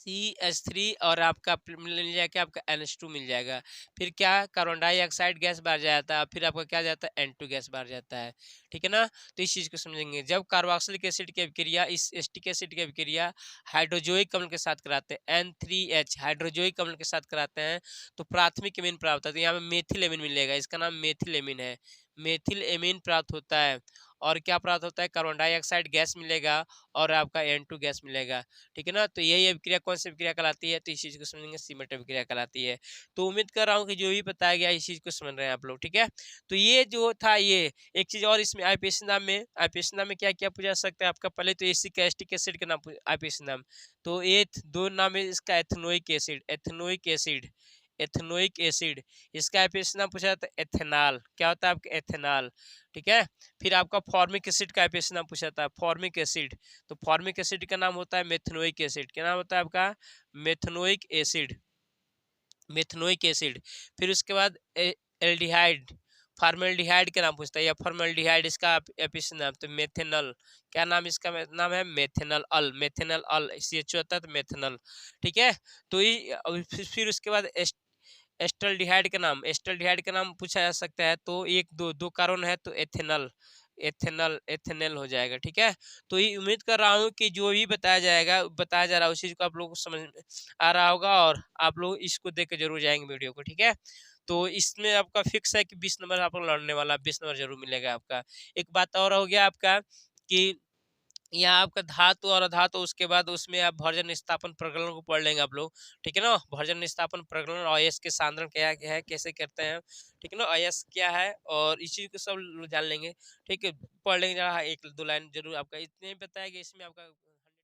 CH3 और आपका मिल जाएगा, आपका NH2 मिल जाएगा। फिर क्या, कार्बन डाइऑक्साइड गैस बाहर जाता है, फिर आपका क्या जाता है, N2 गैस बाहर जाता है, ठीक है ना। तो इस चीज को समझेंगे। जब कार्बोक्सिलिक एसिड की अभिक्रिया इस एस्टिक एसिड की अभिक्रिया हाइड्रोजोइक अम्ल के साथ कराते हैं, N3H हाइड्रोजोइक अम्ल के साथ कराते हैं तो प्राथमिक एमीन प्राप्त होता है। तो यहाँ पे मेथिल एमीन मिलेगा, इसका नाम मेथिल एमीन है, मेथिल एमीन प्राप्त होता है। और क्या प्राप्त होता है, कार्बन डाइऑक्साइड गैस मिलेगा और आपका N2 गैस मिलेगा, ठीक है ना। तो यही अभिक्रिया कौन सी अभिक्रिया कहलाती है, तो इस चीज को समझेंगे, सीमेंट अभिक्रिया कहलाती है। तो उम्मीद कर रहा हूँ कि जो भी बताया गया इस चीज को समझ रहे हैं आप लोग, ठीक है। तो ये जो था, ये एक चीज और इसमें आईपीएससी नाम में, आईपीएससी नाम में क्या क्या पूछा सकता है आपका, पहले तो एसिटिक एसिटिक एसिड का नाम आईपीएससी नाम, तो एथ दो नाम है इसका, ethanoic acid, ethanoic acid, ethanoic acid. इसका आईपीएससी नाम पूछा जाता है एथेनॉल, क्या होता है आपका एथेनॉल, ठीक है। फिर आपका फॉर्मिक एसिड का आईपीएससी नाम पूछा जाता है फॉर्मिक एसिड, तो फॉर्मिक एसिड का नाम होता है मेथनोइक एसिड, क्या नाम होता है आपका, मेथनोइक एसिड, मेथनोइक एसिड। फिर उसके बाद एल्डिहाइड, फार्मेल्डिहाइड का नाम पूछता है, या फॉर्मेल्डिहाइड इसका एपिस नाम, तो मेथेनल, क्या नाम इसका नाम है, मेथेनल अल, मेथेनल अल, CH होता है तो मेथेनल, ठीक है। तो फिर उसके बाद एस्टल्डिहाइड का नाम, एस्टल्डिहाइड का नाम पूछा जा सकता है, तो एक दो दो कार्बन है तो एथेनल, एथेनल एथेनल हो जाएगा, ठीक है। तो ये उम्मीद कर रहा हूँ कि जो भी बताया जाएगा, बताया जा रहा है उस चीज को आप लोग को समझ में आ रहा होगा, और आप लोग इसको देख के जरूर जाएंगे वीडियो को, ठीक है। तो इसमें आपका फिक्स है कि 20 नंबर आप लोग लड़ने वाला, 20 नंबर जरूर मिलेगा आपका। एक बात और हो गया आपका कि यहाँ आपका धातु और अधातु, उसके बाद उसमें आप भर्जन स्थापन प्रकरण को पढ़ लेंगे आप लोग, ठीक है ना। भर्जन स्थापन प्रकरण और अयस्क के सांद्रण क्या क्या है, कैसे करते हैं, ठीक है ना, अयस्क क्या है, और इस चीज को सब लोग जान लेंगे, ठीक है। पढ़ लेंगे जरा, एक दो लाइन जरूर आपका, इतने ही बताया कि इसमें आपका